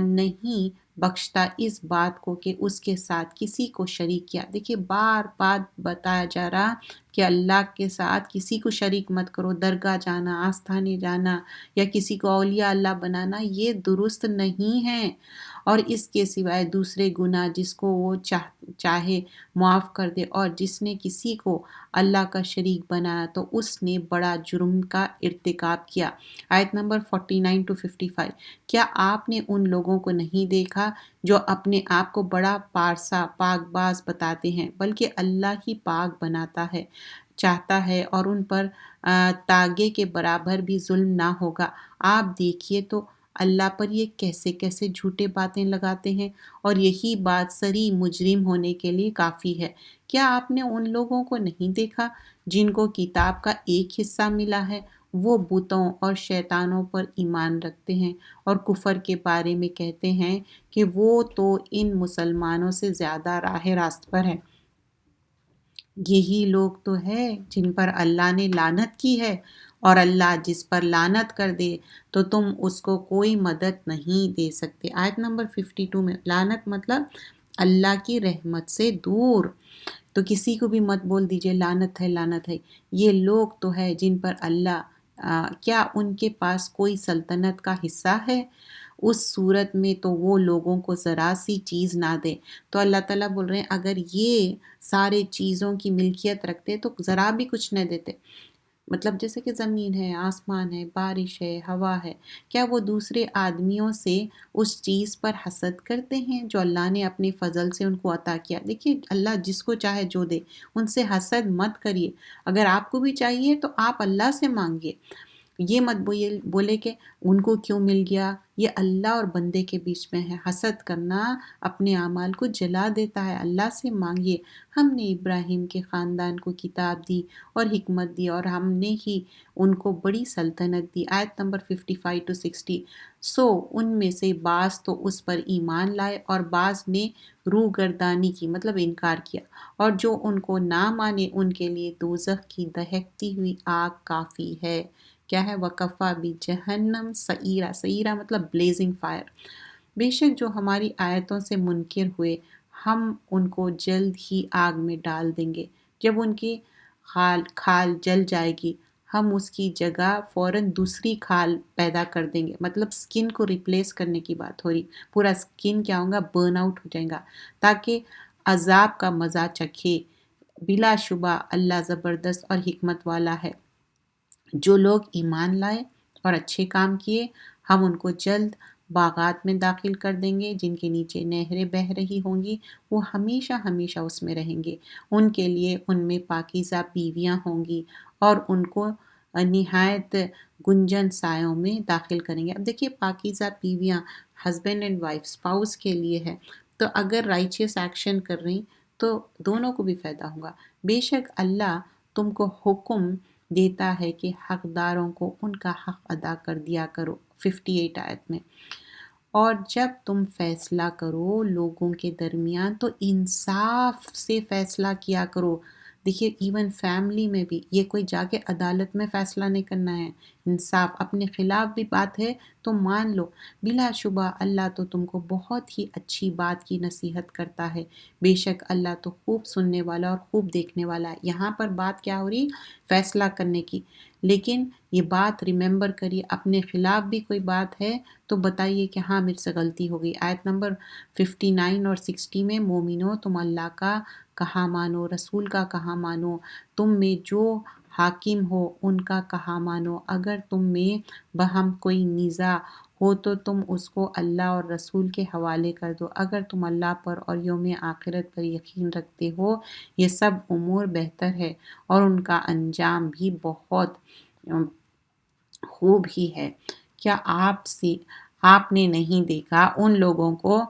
نہیں بخشتا اس بات کو کہ اس کے ساتھ کسی کو شریک کیا۔ دیکھیے بار بار بتایا جا رہا کہ اللہ کے ساتھ کسی کو شریک مت کرو، درگاہ جانا، آستانے جانا یا کسی کو اولیاء اللہ بنانا یہ درست نہیں ہے، اور اس کے سوائے دوسرے گناہ جس کو وہ چاہے معاف کر دے، اور جس نے کسی کو اللہ کا شریک بنایا تو اس نے بڑا جرم کا ارتکاب کیا۔ آیت نمبر 49 to 55۔ کیا آپ نے ان لوگوں کو نہیں دیکھا جو اپنے آپ کو بڑا پارسا پاک باز بتاتے ہیں، بلکہ اللہ ہی پاک بناتا ہے چاہتا ہے، اور ان پر تاگے کے برابر بھی ظلم نہ ہوگا۔ آپ دیکھیے تو اللہ پر یہ کیسے کیسے جھوٹے باتیں لگاتے ہیں، اور یہی بات صریح مجرم ہونے کے لیے کافی ہے۔ کیا آپ نے ان لوگوں کو نہیں دیکھا جن کو کتاب کا ایک حصہ ملا ہے؟ وہ بتوں اور شیطانوں پر ایمان رکھتے ہیں اور کفر کے بارے میں کہتے ہیں کہ وہ تو ان مسلمانوں سے زیادہ راہ راست پر ہے۔ یہی لوگ تو ہے جن پر اللہ نے لعنت کی ہے، اور اللہ جس پر لعنت کر دے تو تم اس کو کوئی مدد نہیں دے سکتے۔ آیت نمبر 52 میں لعنت مطلب اللہ کی رحمت سے دور، تو کسی کو بھی مت بول دیجئے لعنت ہے لعنت ہے۔ یہ لوگ تو ہے جن پر اللہ کیا ان کے پاس کوئی سلطنت کا حصہ ہے؟ اس صورت میں تو وہ لوگوں کو ذرا سی چیز نہ دے۔ تو اللہ تعالیٰ بول رہے ہیں اگر یہ سارے چیزوں کی ملکیت رکھتے تو ذرا بھی کچھ نہ دیتے، مطلب جیسے کہ زمین ہے، آسمان ہے، بارش ہے، ہوا ہے، کیا وہ دوسرے آدمیوں سے اس چیز پر حسد کرتے ہیں جو اللہ نے اپنے فضل سے ان کو عطا کیا؟ دیکھیے اللہ جس کو چاہے جو دے، ان سے حسد مت کریے۔ اگر آپ کو بھی چاہیے تو آپ اللہ سے مانگیے۔ یہ مت بولے کہ ان کو کیوں مل گیا، یہ اللہ اور بندے کے بیچ میں ہے۔ حسد کرنا اپنے اعمال کو جلا دیتا ہے۔ اللہ سے مانگیے، ہم نے ابراہیم کے خاندان کو کتاب دی اور حکمت دی، اور ہم نے ہی ان کو بڑی سلطنت دی۔ آیت نمبر 55 to 60۔ سو ان میں سے بعض تو اس پر ایمان لائے اور بعض نے روگردانی کی، مطلب انکار کیا، اور جو ان کو نہ مانے ان کے لیے دوزخ کی دہکتی ہوئی آگ کافی ہے۔ کیا ہے؟ وَقَفَى بِجَہَنَّمَ سَعِیرًا، سعیرہ مطلب بلیزنگ فائر۔ بے شک جو ہماری آیتوں سے منکر ہوئے ہم ان کو جلد ہی آگ میں ڈال دیں گے۔ جب ان کی کھال جل جائے گی ہم اس کی جگہ فوراً دوسری کھال پیدا کر دیں گے، مطلب سکن کو ریپلیس کرنے کی بات ہو رہی۔ پورا سکن کیا ہوگا؟ برن آؤٹ ہو جائے گا، تاکہ عذاب کا مزہ چکھے۔ بلا شبہ اللہ زبردست اور حکمت والا ہے۔ جو لوگ ایمان لائے اور اچھے کام کیے ہم ان کو جلد باغات میں داخل کر دیں گے جن کے نیچے نہریں بہہ رہی ہوں گی، وہ ہمیشہ ہمیشہ اس میں رہیں گے۔ ان کے لیے ان میں پاکیزہ بیویاں ہوں گی اور ان کو نہایت گنجن سایوں میں داخل کریں گے۔ اب دیکھیے پاکیزہ بیویاں ہسبینڈ اینڈ وائف اسپاؤس کے لیے ہے، تو اگر رائچیس ایکشن کر رہی تو دونوں کو بھی فائدہ ہوگا۔ بے شک اللہ تم کو حکم دیتا ہے کہ حقداروں کو ان کا حق ادا کر دیا کرو، 58 آیت میں۔ اور جب تم فیصلہ کرو لوگوں کے درمیان تو انصاف سے فیصلہ کیا کرو۔ دیکھیے ایون فیملی میں بھی یہ کوئی جا کے عدالت میں فیصلہ نہیں کرنا ہے، انصاف۔ اپنے خلاف بھی بات ہے تو مان لو۔ بلا شبہ اللہ تو تم کو بہت ہی اچھی بات کی نصیحت کرتا ہے، بے شک اللہ تو خوب سننے والا اور خوب دیکھنے والا ہے۔ یہاں پر بات کیا ہو رہی؟ فیصلہ کرنے کی، لیکن یہ بات ریممبر کریے اپنے خلاف بھی کوئی بات ہے تو بتائیے کہ ہاں میرے سے غلطی ہو گئی۔ آیت نمبر 59 اور 60 میں، مومنو تم اللہ کا کہا مانو، رسول کا کہا مانو، تم میں جو حاکم ہو ان کا کہا مانو، اگر تم میں بہم کوئی نزاع ہو تو تم اس کو اللہ اور رسول کے حوالے کر دو، اگر تم اللہ پر اور یوم آخرت پر یقین رکھتے ہو، یہ سب امور بہتر ہے اور ان کا انجام بھی بہت خوب ہی ہے۔ کیا آپ نے نہیں دیکھا ان لوگوں کو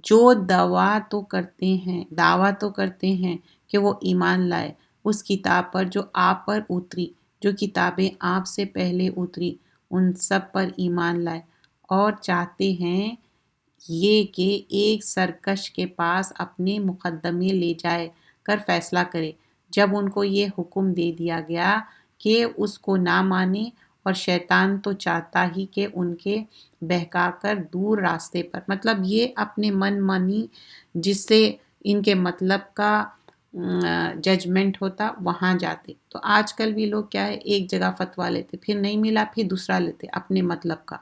جو دعویٰ تو کرتے ہیں کہ وہ ایمان لائے اس کتاب پر جو آپ پر اتری، جو کتابیں آپ سے پہلے اتری ان سب پر ایمان لائے، اور چاہتے ہیں یہ کہ ایک سرکش کے پاس اپنے مقدمے لے جائے کر فیصلہ کرے۔ جب ان کو یہ حکم دے دیا گیا کہ اس کو نہ مانے، اور شیطان تو چاہتا ہی کہ ان کے بہکا کر دور راستے پر، مطلب یہ اپنے من مانی جس سے ان کے مطلب کا ججمنٹ ہوتا وہاں جاتے۔ تو آج کل بھی لوگ کیا ہے، ایک جگہ فتویٰ لیتے، پھر نہیں ملا پھر دوسرا لیتے اپنے مطلب کا۔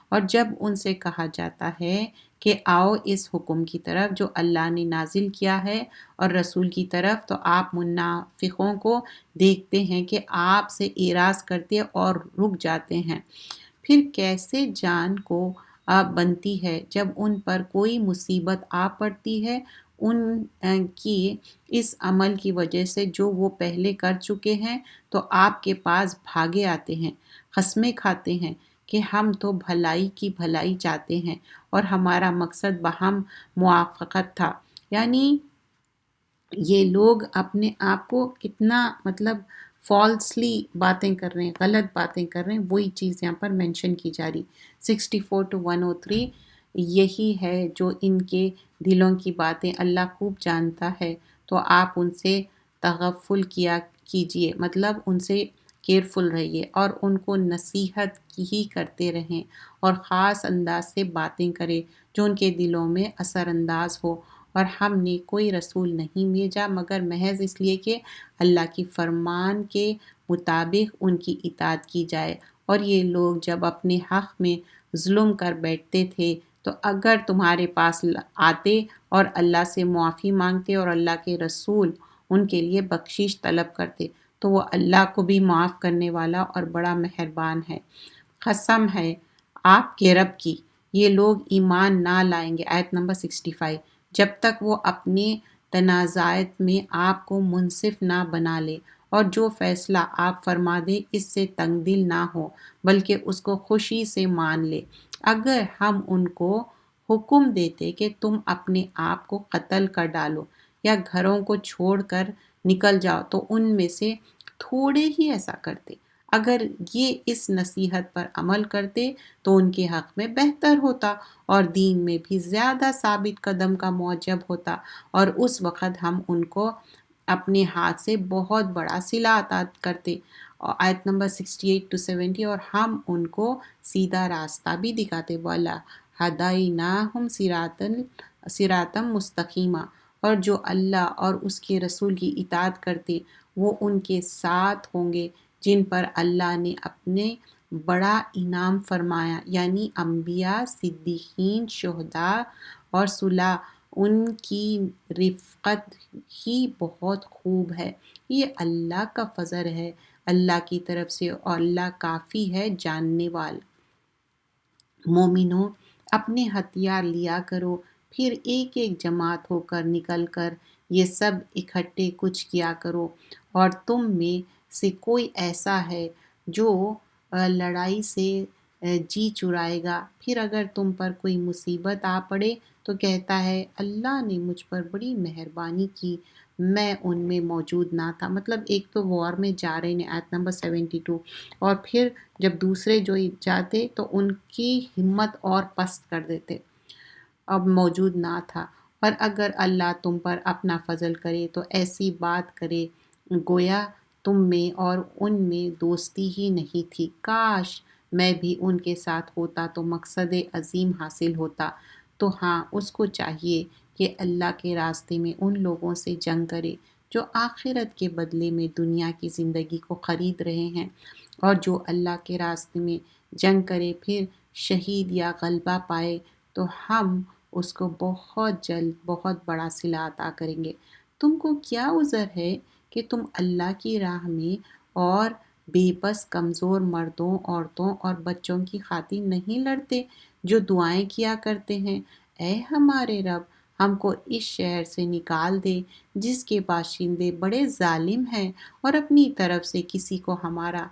اور جب ان سے کہا جاتا ہے کہ آؤ اس حکم کی طرف جو اللہ نے نازل کیا ہے اور رسول کی طرف، تو آپ منافقوں کو دیکھتے ہیں کہ آپ سے اعراض کرتے اور رک جاتے ہیں۔ پھر کیسے جان کو بنتی ہے جب ان پر کوئی مصیبت آ پڑتی ہے ان کی اس عمل کی وجہ سے جو وہ پہلے کر چکے ہیں، تو آپ کے پاس بھاگے آتے ہیں، قسمیں کھاتے ہیں کہ ہم تو بھلائی کی بھلائی چاہتے ہیں اور ہمارا مقصد باہم موافقت تھا۔ یعنی یہ لوگ اپنے آپ کو کتنا مطلب فالسلی باتیں کر رہے ہیں، غلط باتیں کر رہے ہیں، وہی چیز یہاں پر مینشن کی جا رہی۔ 64 to 103 یہی ہے جو ان کے دلوں کی باتیں اللہ خوب جانتا ہے، تو آپ ان سے تغفل کیجئے، مطلب ان سے کیئرفل رہیے اور ان کو نصیحت ہی کرتے رہیں، اور خاص انداز سے باتیں کریں جو ان کے دلوں میں اثر انداز ہو۔ اور ہم نے کوئی رسول نہیں بھیجا مگر محض اس لیے کہ اللہ کی فرمان کے مطابق ان کی اطاعت کی جائے، اور یہ لوگ جب اپنے حق میں ظلم کر بیٹھتے تھے تو اگر تمہارے پاس آتے اور اللہ سے معافی مانگتے اور اللہ کے رسول ان کے لیے بخشش طلب کرتے تو وہ اللہ کو بھی معاف کرنے والا اور بڑا مہربان ہے۔ قسم ہے آپ کے رب کی، یہ لوگ ایمان نہ لائیں گے، آیت نمبر 65، جب تک وہ اپنے تنازعات میں آپ کو منصف نہ بنا لے اور جو فیصلہ آپ فرما دیں اس سے تنگ دل نہ ہو بلکہ اس کو خوشی سے مان لے۔ اگر ہم ان کو حکم دیتے کہ تم اپنے آپ کو قتل کر ڈالو یا گھروں کو چھوڑ کر نکل جاؤ تو ان میں سے تھوڑے ہی ایسا کرتے۔ اگر یہ اس نصیحت پر عمل کرتے تو ان کے حق میں بہتر ہوتا اور دین میں بھی زیادہ ثابت قدم کا موجب ہوتا، اور اس وقت ہم ان کو اپنے ہاتھ سے بہت بڑا صلہ عطا کرتے۔ اور آیت نمبر 68 to 70، اور ہم ان کو سیدھا راستہ بھی دکھاتے، بولا ہدیناہم صراطا مستقیما، اور جو اللہ اور اس کے رسول کی اطاعت کرتے وہ ان کے ساتھ ہوں گے جن پر اللہ نے اپنے بڑا انعام فرمایا، یعنی انبیاء، صدیقین، شہداء اور صلح، ان کی رفقت ہی بہت خوب ہے۔ یہ اللہ کا فضل ہے اللہ کی طرف سے، اور اللہ کافی ہے جاننے والا۔ مومنوں، اپنے ہتھیار لیا کرو، پھر ایک ایک جماعت ہو کر نکل کر یہ سب اکٹھے کچھ کیا کرو، اور تم میں سے کوئی ایسا ہے جو لڑائی سے جی چرائے گا، پھر اگر تم پر کوئی مصیبت آ پڑے تو کہتا ہے اللہ نے مجھ پر بڑی مہربانی کی، میں ان میں موجود نہ تھا۔ مطلب ایک تو وار میں جا رہے ہیں، آیت نمبر 72، اور پھر جب دوسرے جو جاتے تو ان کی ہمت اور پست کر دیتے، اب موجود نہ تھا۔ اور اگر اللہ تم پر اپنا فضل کرے تو ایسی بات کرے گویا تم میں اور ان میں دوستی ہی نہیں تھی، کاش میں بھی ان کے ساتھ ہوتا تو مقصد عظیم حاصل ہوتا۔ تو ہاں، اس کو چاہیے کہ اللہ کے راستے میں ان لوگوں سے جنگ کرے جو آخرت کے بدلے میں دنیا کی زندگی کو خرید رہے ہیں، اور جو اللہ کے راستے میں جنگ کرے پھر شہید یا غلبہ پائے تو ہم اس کو بہت جلد بہت بڑا صلہ عطا کریں گے۔ تم کو کیا عذر ہے کہ تم اللہ کی راہ میں اور بے بس کمزور مردوں، عورتوں اور بچوں کی خاطر نہیں لڑتے جو دعائیں کیا کرتے ہیں، اے ہمارے رب، ہم کو اس شہر سے نکال دے جس کے باشندے بڑے ظالم ہیں، اور اپنی طرف سے کسی کو ہمارا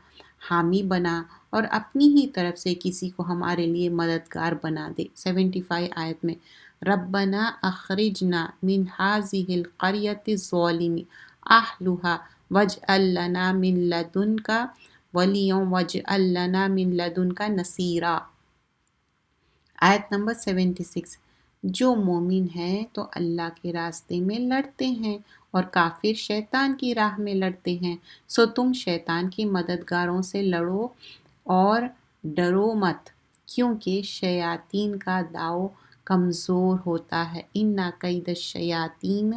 حامی بنا اور اپنی ہی طرف سے کسی کو ہمارے لیے مددگار بنا دے۔ 75 آیت میں ربنا اخرجنا من هذه القرية الظالم اهلها واجعل لنا من لدنك وليا واجعل لنا من لدنك نصيرا۔ آیت نمبر 76، جو مومن ہیں تو اللہ کے راستے میں لڑتے ہیں اور کافر شیطان کی راہ میں لڑتے ہیں، سو تم شیطان کی مددگاروں سے لڑو اور ڈرو مت، کیونکہ شیاطین کا داؤ کمزور ہوتا ہے، ان کید الشیاطین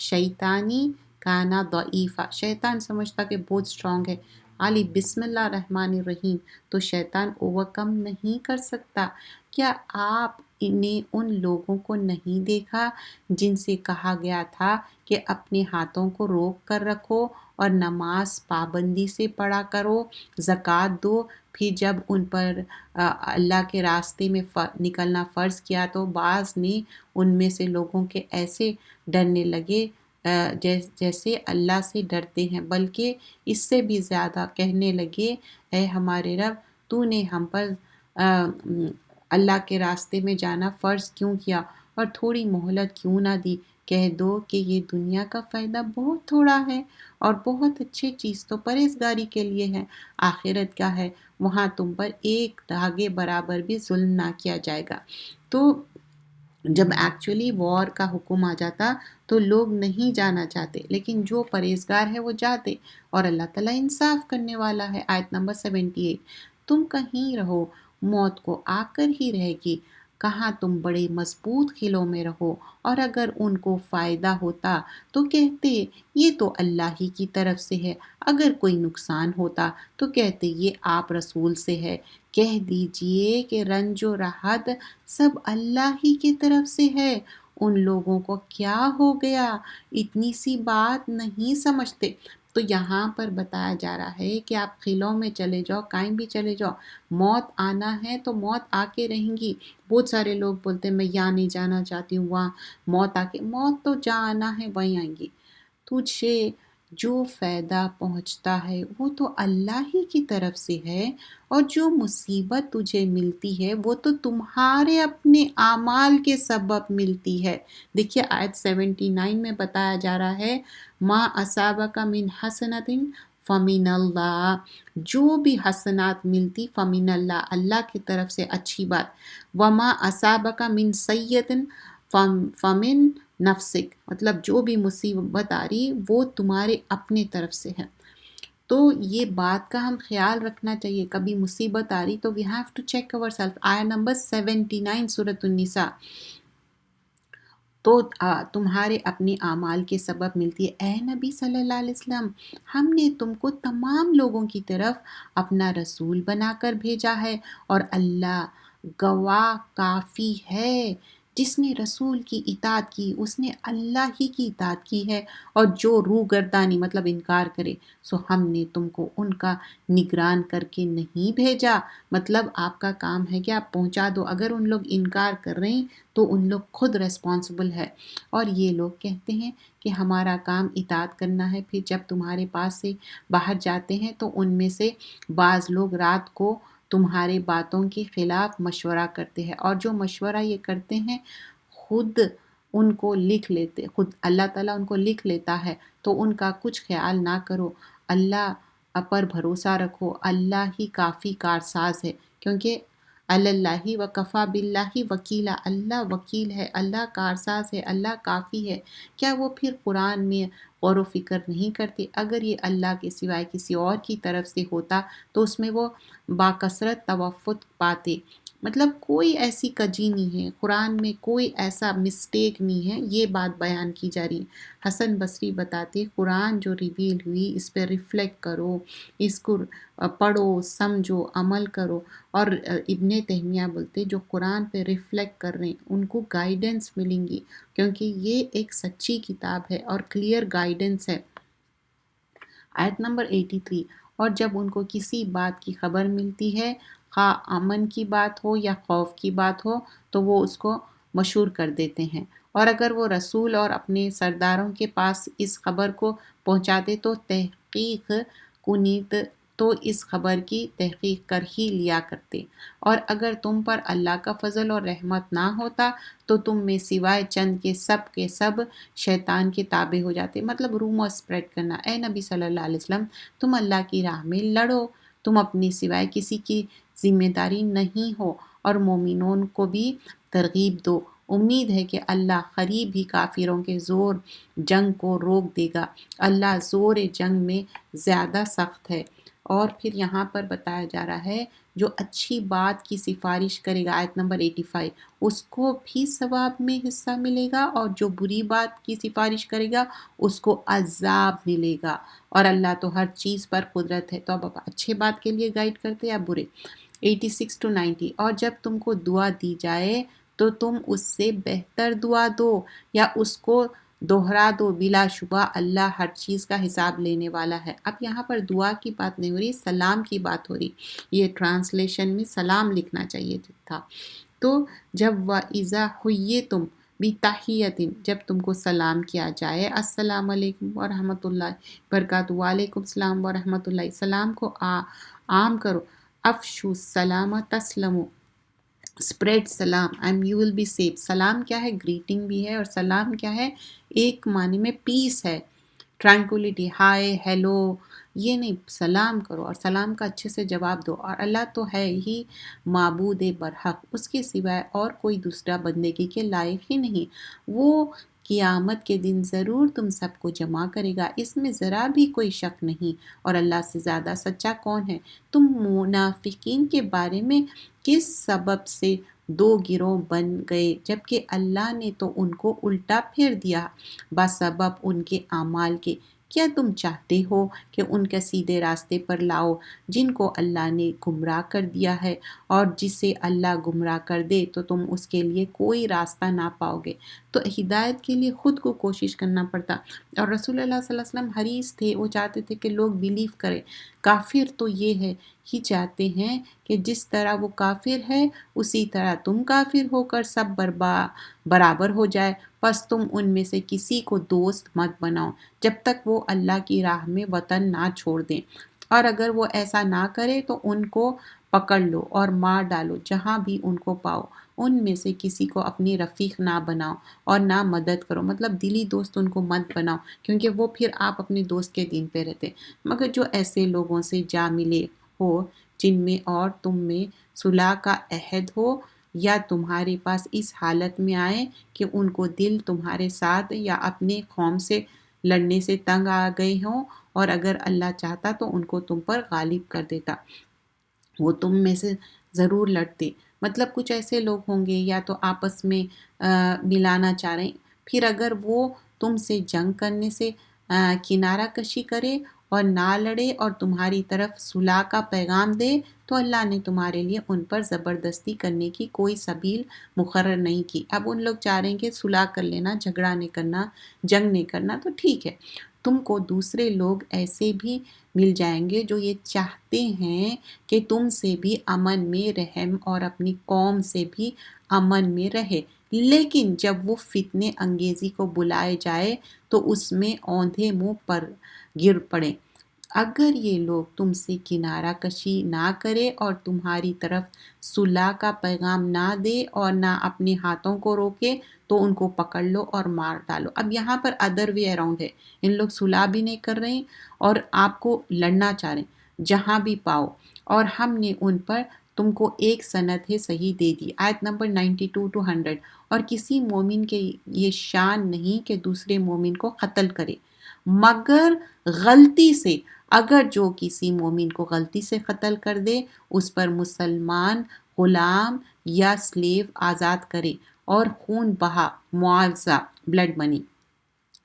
شیطانی کانا ضعیفا، شیطان سمجھتا کہ بہت اسٹرانگ ہے، علی بسم اللہ الرحمن الرحیم، تو شیطان اوورکم نہیں کر سکتا۔ کیا آپ نے ان لوگوں کو نہیں دیکھا جن سے کہا گیا تھا کہ اپنے ہاتھوں کو روک کر رکھو اور نماز پابندی سے پڑھا کرو، زکوٰۃ دو، پھر جب ان پر اللہ کے راستے میں نکلنا فرض کیا تو بعض نے ان میں سے لوگوں کے ایسے ڈرنے لگے جیسے اللہ سے ڈرتے ہیں، بلکہ اس سے بھی زیادہ کہنے لگے اے ہمارے رب، تو نے ہم پر اللہ کے راستے میں جانا فرض کیوں کیا اور تھوڑی مہلت کیوں نہ دی؟ کہہ دو کہ یہ دنیا کا فائدہ بہت تھوڑا ہے اور بہت اچھی چیز تو پرہیزگاری کے لیے ہے، آخرت کیا ہے، وہاں تم پر ایک دھاگے برابر بھی ظلم نہ کیا جائے گا۔ تو جب ایکچولی وار کا حکم آ جاتا تو لوگ نہیں جانا چاہتے، لیکن جو پرہیزگار ہے وہ جاتے، اور اللہ تعالیٰ انصاف کرنے والا ہے۔ آیت نمبر 78، تم کہیں رہو موت کو آ کر ہی رہے گی، کہاں تم بڑے مضبوط قلعوں میں رہو، اور اگر ان کو فائدہ ہوتا تو کہتے یہ تو اللہ ہی کی طرف سے ہے، اگر کوئی نقصان ہوتا تو کہتے یہ آپ رسول سے ہے۔ کہہ دیجئے کہ رنج و راحت سب اللہ ہی کی طرف سے ہے، ان لوگوں کو کیا ہو گیا، اتنی سی بات نہیں سمجھتے۔ تو یہاں پر بتایا جا رہا ہے کہ آپ قلعوں میں چلے جاؤ، کہیں بھی چلے جاؤ، موت آنا ہے تو موت آ کے رہیں گی۔ بہت سارے لوگ بولتے ہیں میں یہاں نہیں جانا چاہتی ہوں، وہاں موت آ کے، موت تو جہاں آنا ہے وہیں آئیں گی۔ تجھے جو فائدہ پہنچتا ہے وہ تو اللہ ہی کی طرف سے ہے، اور جو مصیبت تجھے ملتی ہے وہ تو تمہارے اپنے اعمال کے سبب ملتی ہے۔ دیکھیے آیت 79 میں بتایا جا رہا ہے، ما اصابک من حسنۃ فمن اللہ، جو بھی حسنات ملتی فمن اللہ، اللہ کی طرف سے اچھی بات، وما اصابک من سیئۃ فمن نفسک، مطلب جو بھی مصیبت آ رہی وہ تمہارے اپنے طرف سے ہے۔ تو یہ بات کا ہم خیال رکھنا چاہیے، کبھی مصیبت آ رہی تو we have to check ourselves۔ آیت نمبر 79 سورۃ النساء، تو تمہارے اپنے اعمال کے سبب ملتی ہے۔ اے نبی صلی اللہ علیہ وسلم، ہم نے تم کو تمام لوگوں کی طرف اپنا رسول بنا کر بھیجا ہے، اور اللہ گواہ کافی ہے۔ جس نے رسول کی اطاعت کی اس نے اللہ ہی کی اطاعت کی ہے، اور جو روح گردانی مطلب انکار کرے سو ہم نے تم کو ان کا نگران کر کے نہیں بھیجا۔ مطلب آپ کا کام ہے کہ آپ پہنچا دو، اگر ان لوگ انکار کر رہے ہیں تو ان لوگ خود ریسپانسبل ہے۔ اور یہ لوگ کہتے ہیں کہ ہمارا کام اطاعت کرنا ہے، پھر جب تمہارے پاس سے باہر جاتے ہیں تو ان میں سے بعض لوگ رات کو تمہارے باتوں کے خلاف مشورہ کرتے ہیں، اور جو مشورہ یہ کرتے ہیں خود ان کو لکھ لیتے، خود اللہ تعالیٰ ان کو لکھ لیتا ہے، تو ان کا کچھ خیال نہ کرو، اللہ پر بھروسہ رکھو، اللہ ہی کافی کارساز ہے، کیونکہ اللہ وکفا باللہ وکیلا، اللہ وکیل ہے، اللہ کارساز ہے، اللہ کافی ہے۔ کیا وہ پھر قرآن میں غور و فکر نہیں کرتے؟ اگر یہ اللہ کے سوائے کسی اور کی طرف سے ہوتا تو اس میں وہ باکثرت توفت پاتے۔ مطلب کوئی ایسی کجی نہیں ہے، قرآن میں کوئی ایسا مسٹیک نہیں ہے، یہ بات بیان کی جا رہی ہے۔ حسن بصری بتاتے قرآن جو ریویل ہوئی اس پہ ریفلیکٹ کرو، اس کو پڑھو، سمجھو، عمل کرو۔ اور ابن تیمیہ بولتے جو قرآن پہ ریفلیکٹ کر رہے ہیں ان کو گائیڈنس ملیں گی، کیونکہ یہ ایک سچی کتاب ہے اور کلیئر گائیڈنس ہے۔ آیت نمبر 83، اور جب ان کو کسی بات کی خبر ملتی ہے، خواہ امن کی بات ہو یا خوف کی بات ہو، تو وہ اس کو مشہور کر دیتے ہیں، اور اگر وہ رسول اور اپنے سرداروں کے پاس اس خبر کو پہنچاتے تو تحقیق کنیت، تو اس خبر کی تحقیق کر ہی لیا کرتے، اور اگر تم پر اللہ کا فضل اور رحمت نہ ہوتا تو تم میں سوائے چند کے سب شیطان کے تابع ہو جاتے۔ مطلب رومر سپریڈ کرنا۔ اے نبی صلی اللہ علیہ وسلم، تم اللہ کی راہ میں لڑو، تم اپنے سوائے کسی کی ذمہ داری نہیں ہو، اور مومنون کو بھی ترغیب دو۔ امید ہے کہ اللہ قریب ہی کافروں کے زور جنگ کو روک دے گا، اللہ زور جنگ میں زیادہ سخت ہے۔ اور پھر یہاں پر بتایا جا رہا ہے جو اچھی بات کی سفارش کرے گا، آیت نمبر 85، اس کو بھی ثواب میں حصہ ملے گا، اور جو بری بات کی سفارش کرے گا اس کو عذاب ملے گا، اور اللہ تو ہر چیز پر قدرت ہے۔ تو اب اچھے بات کے لیے گائیڈ کرتے یا برے؟ 86 to 90، اور جب تم کو دعا دی جائے تو تم اس سے بہتر دعا دو یا اس کو دوہرا دو، بلا شبہ اللہ ہر چیز کا حساب لینے والا ہے۔ اب یہاں پر دعا کی بات نہیں ہو رہی، سلام کی بات ہو رہی، یہ ٹرانسلیشن میں سلام لکھنا چاہیے تھا۔ تو جب وَإِذَا حُيِّيتُم بِتَحِيَّةٍ، جب تم کو سلام کیا جائے، السلام علیکم ورحمۃ اللہ وبرکاتہ، وعلیکم السلام ورحمۃ اللہ، سلام کو عام کرو، افشو السلام تسلمو، اسپریڈ سلام and you will be safe. سلام کیا ہے؟ گریٹنگ بھی ہے، اور سلام کیا ہے؟ ایک معنی میں پیس ہے، ٹرانکولیٹی، ہائے، ہیلو، یہ نہیں، سلام کرو اور سلام کا اچھے سے جواب دو۔ اور اللہ تو ہے ہی معبود برحق، اس کے سوائے اور کوئی دوسرا بندگی کے لائق ہی نہیں، وہ قیامت کے دن ضرور تم سب کو جمع کرے گا، اس میں ذرا بھی کوئی شک نہیں، اور اللہ سے زیادہ سچا کون ہے؟ تم منافقین کے بارے میں کس سبب سے دو گروہ بن گئے، جبکہ اللہ نے تو ان کو الٹا پھیر دیا بسبب ان کے اعمال کے؟ کیا تم چاہتے ہو کہ ان کے سیدھے راستے پر لاؤ جن کو اللہ نے گمراہ کر دیا ہے، اور جسے اللہ گمراہ کر دے تو تم اس کے لیے کوئی راستہ نہ پاؤ گے۔ تو ہدایت کے لیے خود کو کوشش کرنا پڑتا. اور رسول اللہ صلی اللہ علیہ وسلم حریص تھے، وہ چاہتے تھے کہ لوگ بیلیو کریں. کافر تو یہ ہے ہی چاہتے ہیں کہ جس طرح وہ کافر ہے اسی طرح تم کافر ہو کر سب برابر ہو جائے. پس تم ان میں سے کسی کو دوست مت بناؤ جب تک وہ اللہ کی راہ میں وطن نہ چھوڑ دیں، اور اگر وہ ایسا نہ کرے تو ان کو پکڑ لو اور مار ڈالو جہاں بھی ان کو پاؤ. ان میں سے کسی کو اپنی رفیق نہ بناؤ اور نہ مدد کرو، مطلب دلی دوست ان کو مت بناؤ کیونکہ وہ پھر آپ اپنے دوست کے دین پہ رہتے. مگر جو ایسے لوگوں سے جا ملے ہو جن میں اور تم میں صلح کا عہد ہو، یا تمہارے پاس اس حالت میں آئے کہ ان کو دل تمہارے ساتھ یا اپنے قوم سے لڑنے سے تنگ آ گئے ہوں، اور اگر اللہ چاہتا تو ان کو تم پر غالب کر دیتا، وہ تم میں سے ضرور لڑتے. مطلب کچھ ایسے لوگ ہوں گے یا تو آپس میں ملانا چاہ رہے ہیں، پھر اگر وہ تم سے جنگ کرنے سے کنارہ کشی کرے اور نہ لڑے اور تمہاری طرف صلح کا پیغام دے تو اللہ نے تمہارے لیے ان پر زبردستی کرنے کی کوئی سبیل مقرر نہیں کی. اب ان لوگ چاہ رہے ہیں کہ صلح کر لینا، جھگڑا نہیں کرنا، جنگ نہیں کرنا، تو ٹھیک ہے. تم کو دوسرے لوگ ایسے بھی مل جائیں گے جو یہ چاہتے ہیں کہ تم سے بھی امن میں رحم اور اپنی قوم سے بھی امن میں رہے، لیکن جب وہ فتنے انگیزی کو بلائے جائے تو اس میں اوندھے منہ پر گر پڑیں. اگر یہ لوگ تم سے کنارہ کشی نہ کرے اور تمہاری طرف صلح کا پیغام نہ دے اور نہ اپنے ہاتھوں کو روکے تو ان کو پکڑ لو اور مار ڈالو. اب یہاں پر ادر وے اراؤنڈ ہے، ان لوگ صلح بھی نہیں کر رہے اور آپ کو لڑنا چاہ رہے ہیں جہاں بھی پاؤ، اور ہم نے ان پر تم کو ایک سند صحیح دے دی. آیت نمبر 92 to 100. اور کسی مومن کے یہ شان نہیں کہ دوسرے مومن کو قتل کرے مگر غلطی سے. اگر جو کسی مومن کو غلطی سے قتل کر دے اس پر مسلمان غلام یا سلیو آزاد کرے اور خون بہا معاوضہ بلڈ منی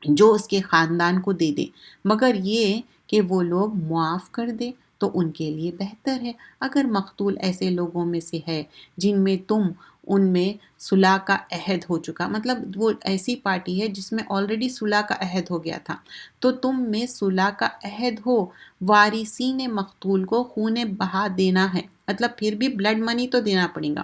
جو اس کے خاندان کو دے دے، مگر یہ کہ وہ لوگ معاف کر دے تو ان کے لیے بہتر ہے. اگر مقتول ایسے لوگوں میں سے ہے جن میں تم ان میں صلح کا عہد ہو چکا، مطلب وہ ایسی پارٹی ہے جس میں آلریڈی صلح کا عہد ہو گیا تھا، تو تم میں صلح کا عہد ہو، وارثین مقتول کو خون بہا دینا ہے، مطلب پھر بھی بلڈ منی تو دینا پڑے گا،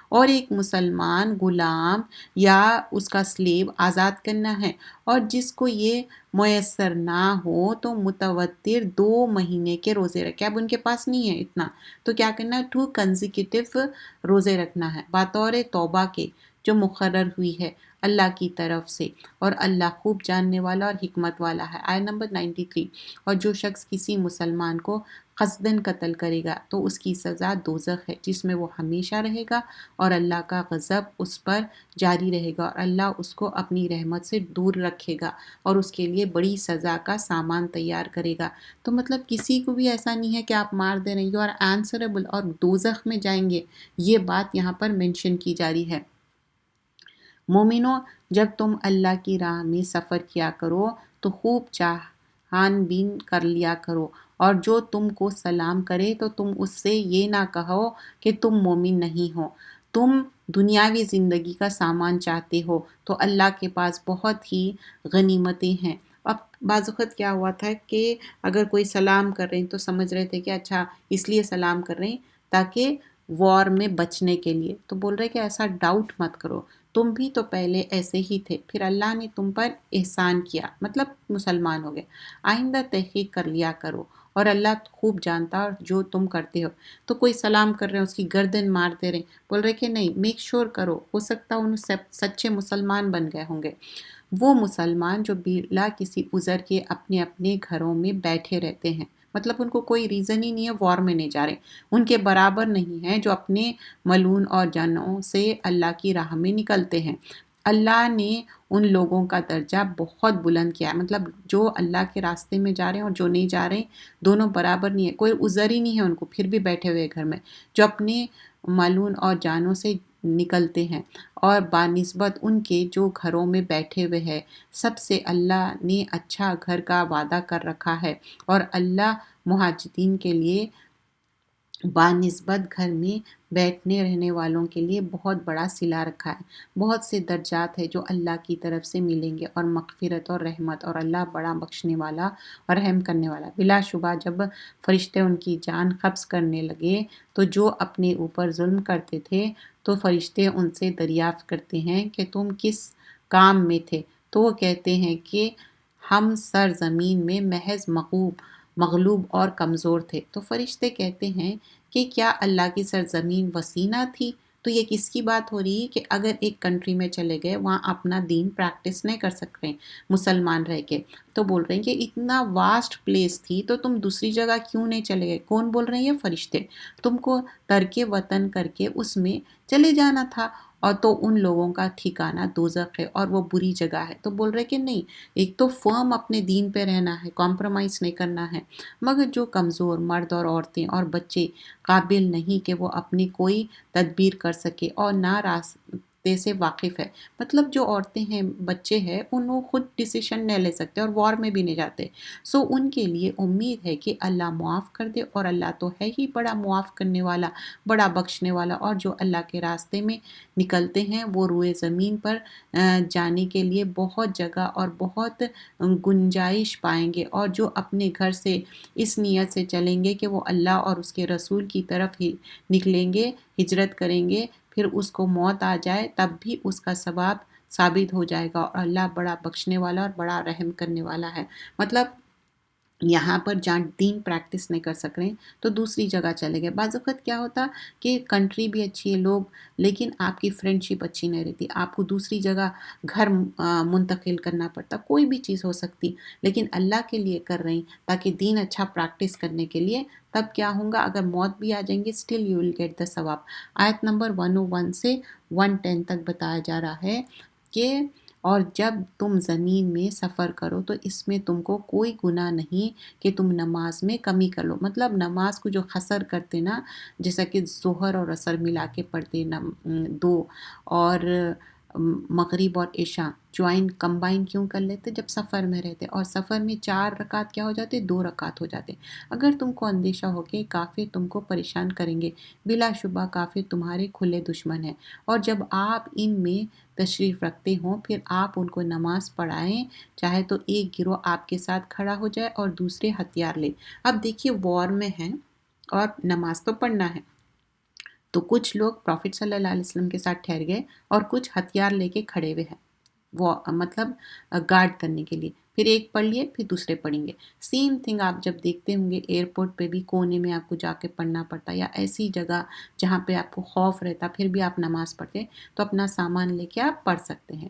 اور ایک مسلمان غلام یا اس کا سلیو آزاد کرنا ہے، اور جس کو یہ میسر نہ ہو تو متواتر 2 مہینے کے روزے رکھے. اب ان کے پاس نہیں ہے اتنا تو کیا کرنا ہے، 2 کنزیکیٹو روزے رکھنا ہے بطور توبہ کے جو مقرر ہوئی ہے اللہ کی طرف سے، اور اللہ خوب جاننے والا اور حکمت والا ہے. آیت نمبر 93. اور جو شخص کسی مسلمان کو قصداً قتل کرے گا تو اس کی سزا دوزخ ہے جس میں وہ ہمیشہ رہے گا، اور اللہ کا غضب اس پر جاری رہے گا، اور اللہ اس کو اپنی رحمت سے دور رکھے گا اور اس کے لیے بڑی سزا کا سامان تیار کرے گا. تو مطلب کسی کو بھی ایسا نہیں ہے کہ آپ مار دے رہے ہیں، یو آر آنسریبل اور دوزخ میں جائیں گے. یہ بات یہاں پر مینشن کی جا رہی ہے. مومنوں، جب تم اللہ کی راہ میں سفر کیا کرو تو خوب چاہان بین کر لیا کرو، اور جو تم کو سلام کرے تو تم اس سے یہ نہ کہو کہ تم مومن نہیں ہو، تم دنیاوی زندگی کا سامان چاہتے ہو تو اللہ کے پاس بہت ہی غنیمتیں ہیں. اب بعض وقت کیا ہوا تھا کہ اگر کوئی سلام کر رہے ہیں تو سمجھ رہے تھے کہ اچھا اس لیے سلام کر رہے ہیں تاکہ وار میں بچنے کے لیے، تو بول رہے کہ ایسا ڈاؤٹ مت کرو، تم بھی تو پہلے ایسے ہی تھے، پھر اللہ نے تم پر احسان کیا، مطلب مسلمان ہو گئے. آئندہ تحقیق کر لیا کرو اور اللہ خوب جانتا اور جو تم کرتے ہو. تو کوئی سلام کر رہے ہیں اس کی گردن مارتے رہے، بول رہے کہ نہیں، میک شور کرو، ہو سکتا ان سچے مسلمان بن گئے ہوں گے. وہ مسلمان جو بلا کسی عذر کے اپنے اپنے گھروں میں بیٹھے رہتے ہیں، مطلب ان کو کوئی ریزن ہی نہیں ہے، وار میں نہیں جا رہے، ان کے برابر نہیں ہیں جو اپنے ملون اور جانوں سے اللہ کی راہ میں نکلتے ہیں. اللہ نے ان لوگوں کا درجہ بہت بلند کیا ہے، مطلب جو اللہ کے راستے میں جا رہے ہیں اور جو نہیں جا رہے ہیں دونوں برابر نہیں ہے، کوئی عذر ہی نہیں ہے ان کو، پھر بھی بیٹھے ہوئے گھر میں، جو اپنے ملون اور جانوں سے نکلتے ہیں، اور بانسبت ان کے جو گھروں میں بیٹھے ہوئے ہیں. سب سے اللہ نے اچھا گھر کا وعدہ کر رکھا ہے، اور اللہ مہاجرین کے لیے بانسبت گھر میں بیٹھنے رہنے والوں کے لیے بہت بڑا صلہ رکھا ہے، بہت سے درجات ہے جو اللہ کی طرف سے ملیں گے، اور مغفرت اور رحمت، اور اللہ بڑا بخشنے والا اور رحم کرنے والا۔ بلا شبہ جب فرشتے ان کی جان قبض کرنے لگے تو جو اپنے اوپر ظلم کرتے تھے تو فرشتے ان سے دریافت کرتے ہیں کہ تم کس کام میں تھے، تو وہ کہتے ہیں کہ ہم سرزمین میں محض مغلوب اور کمزور تھے۔ تو فرشتے کہتے ہیں کہ کیا اللہ کی سرزمین وسیع نہ تھی؟ تو یہ کس کی بات ہو رہی ہے کہ اگر ایک کنٹری میں چلے گئے وہاں اپنا دین پریکٹس نہیں کر سکتے مسلمان رہ کے، تو بول رہے ہیں کہ اتنا واسٹ پلیس تھی تو تم دوسری جگہ کیوں نہیں چلے گئے؟ کون بول رہے ہیں؟ فرشتے۔ تم کو ترک وطن کر کے اس میں چلے جانا تھا، اور تو ان لوگوں کا ٹھکانہ دوزخ ہے اور وہ بری جگہ ہے۔ تو بول رہے کہ نہیں، ایک تو فرم اپنے دین پہ رہنا ہے، کمپرومائز نہیں کرنا ہے، مگر جو کمزور مرد اور عورتیں اور بچے قابل نہیں کہ وہ اپنی کوئی تدبیر کر سکے اور نہ راستے سے واقف ہے، مطلب جو عورتیں ہیں، بچے ہیں، انہوں خود ڈیسیشن نہیں لے سکتے اور وار میں بھی نہیں جاتے، سو ان کے لیے امید ہے کہ اللہ معاف کر دے، اور اللہ تو ہے ہی بڑا معاف کرنے والا، بڑا بخشنے والا، اور جو اللہ کے راستے میں نکلتے ہیں وہ روئے زمین پر جانے کے لیے بہت جگہ اور بہت گنجائش پائیں گے، اور جو اپنے گھر سے اس نیت سے چلیں گے کہ وہ اللہ اور اس کے رسول کی طرف ہی نکلیں گے، ہجرت کریں گے، پھر اس کو موت آ جائے تب بھی اس کا ثواب ثابت ہو جائے گا، اور اللہ بڑا بخشنے والا اور بڑا رحم کرنے والا ہے۔ مطلب یہاں پر جہاں دین پریکٹس نہیں کر سک رہے تو دوسری جگہ چلے گئے۔ بعض وقت کیا ہوتا کہ کنٹری بھی اچھی ہے، لوگ، لیکن آپ کی فرینڈ شپ اچھی نہیں رہتی، آپ کو دوسری جگہ گھر منتقل کرنا پڑتا، کوئی بھی چیز ہو سکتی، لیکن اللہ کے لیے کر رہی تاکہ دین اچھا پریکٹس کرنے کے لیے، تب کیا ہوگا؟ اگر موت بھی آ جائیں گے still you will get the ثواب۔ آیت نمبر 101 سے 110 تک بتایا جا رہا ہے کہ اور جب تم زمین میں سفر کرو تو اس میں تم کو کوئی گناہ نہیں کہ تم نماز میں کمی کر لو، مطلب نماز کو جو قصر کرتے نا، جیسا کہ ظہر اور عصر ملا کے پڑھتے دو، اور مغرب اور عشاء جوائن کمبائن کیوں کر لیتے؟ جب سفر میں رہتے، اور سفر میں 4 رکعت کیا ہو جاتے؟ 2 رکعت ہو جاتے۔ اگر تم کو اندیشہ ہو کہ کافر تم کو پریشان کریں گے، بلا شبہ کافر تمہارے کھلے دشمن ہیں، اور جب آپ ان میں تشریف رکھتے ہوں پھر آپ ان کو نماز پڑھائیں، چاہے تو ایک گروہ آپ کے ساتھ کھڑا ہو جائے اور دوسرے ہتھیار لے۔ اب دیکھیے وار میں ہیں اور نماز تو پڑھنا ہے، تو کچھ لوگ پروفٹ صلی اللہ علیہ وسلم کے ساتھ ٹھہر گئے اور کچھ ہتھیار لے کے کھڑے ہوئے ہیں، وہ مطلب گارڈ کرنے کے لیے، پھر ایک پڑھ لیے پھر دوسرے پڑھیں گے۔ سیم تھنگ آپ جب دیکھتے ہوں گے ایئرپورٹ پہ بھی کونے میں آپ کو جا کے پڑھنا پڑتا، یا ایسی جگہ جہاں پہ آپ کو خوف رہتا پھر بھی آپ نماز پڑھتے، تو اپنا سامان لے کے آپ پڑھ سکتے ہیں،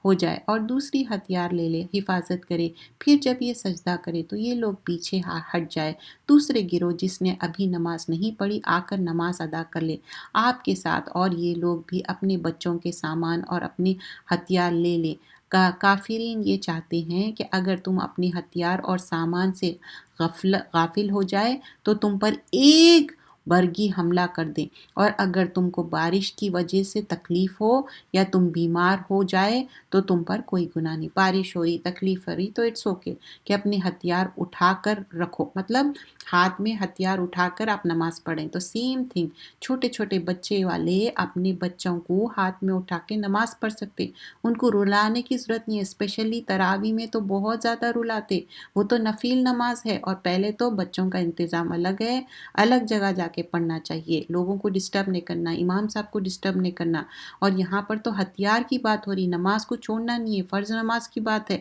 ہو جائے، اور دوسری ہتھیار لے لے، حفاظت کرے، پھر جب یہ سجدہ کرے تو یہ لوگ پیچھے ہٹ جائے، دوسرے گروہ جس نے ابھی نماز نہیں پڑھی آ کر نماز ادا کر لے آپ کے ساتھ، اور یہ لوگ بھی اپنے بچوں کے سامان اور اپنے ہتھیار لے لیں۔ کافرین یہ چاہتے ہیں کہ اگر تم اپنے ہتھیار اور سامان سے غافل ہو جائے تو تم پر ایک برگی حملہ کر دیں، اور اگر تم کو بارش کی وجہ سے تکلیف ہو یا تم بیمار ہو جائے تو تم پر کوئی گناہ نہیں، بارش ہو رہی، تکلیف ہو رہی تو اٹس اوکے کہ اپنے ہتھیار اٹھا کر رکھو، مطلب ہاتھ میں ہتھیار اٹھا کر آپ نماز پڑھیں۔ تو سیم تھنگ چھوٹے چھوٹے بچے والے اپنے بچوں کو ہاتھ میں اٹھا کے نماز پڑھ سکتے، ان کو رلانے کی ضرورت نہیں ہے، اسپیشلی تراوی میں تو بہت زیادہ رلاتے، وہ تو نفل نماز ہے، اور پہلے تو بچوں کا انتظام الگ ہے، الگ جگہ جا کے پڑھنا چاہیے، لوگوں کو ڈسٹرب نہیں کرنا، امام صاحب کو ڈسٹرب نہیں کرنا، اور یہاں پر تو ہتھیار کی بات ہو رہی، نماز کو چھوڑنا نہیں ہے، فرض نماز کی بات ہے،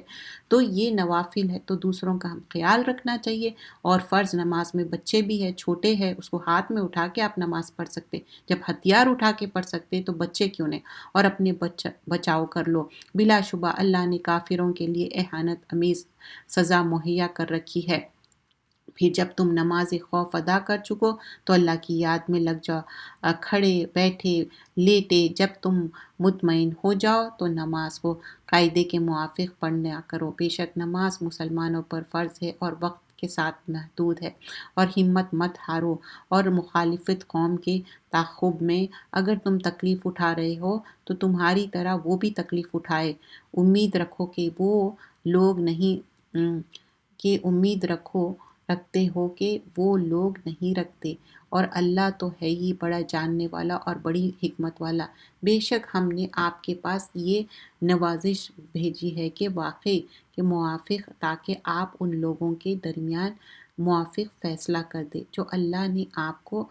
تو یہ نوافل ہے تو دوسروں کا ہم خیال رکھنا چاہیے، اور فرض نماز میں بچے بھی ہے، چھوٹے ہے، اس کو ہاتھ میں اٹھا کے آپ نماز پڑھ سکتے، جب ہتھیار اٹھا کے پڑھ سکتے تو بچے کیوں نہیں، اور اپنے بچاؤ کر لو۔ بلا شبہ اللہ نے کافروں کے لیے اہانت امیز سزا مہیا کر رکھی ہے۔ پھر جب تم نماز خوف ادا کر چکو تو اللہ کی یاد میں لگ جاؤ، کھڑے بیٹھے لیٹے، جب تم مطمئن ہو جاؤ تو نماز کو قاعدے کے موافق پڑھنا کرو، بے شک نماز مسلمانوں پر فرض ہے اور وقت کے ساتھ محدود ہے، اور ہمت مت ہارو، اور مخالفت قوم کے تعاقب میں اگر تم تکلیف اٹھا رہے ہو تو تمہاری طرح وہ بھی تکلیف اٹھائے، امید رکھو کہ وہ لوگ نہیں، کہ امید رکھو رکھتے ہو کہ وہ لوگ نہیں رکھتے، اور اللہ تو ہے ہی بڑا جاننے والا اور بڑی حکمت والا۔ بے شک ہم نے آپ کے پاس یہ نوازش بھیجی ہے کہ واقعی کے موافق، تاکہ آپ ان لوگوں کے درمیان موافق فیصلہ کر دے جو اللہ نے آپ کو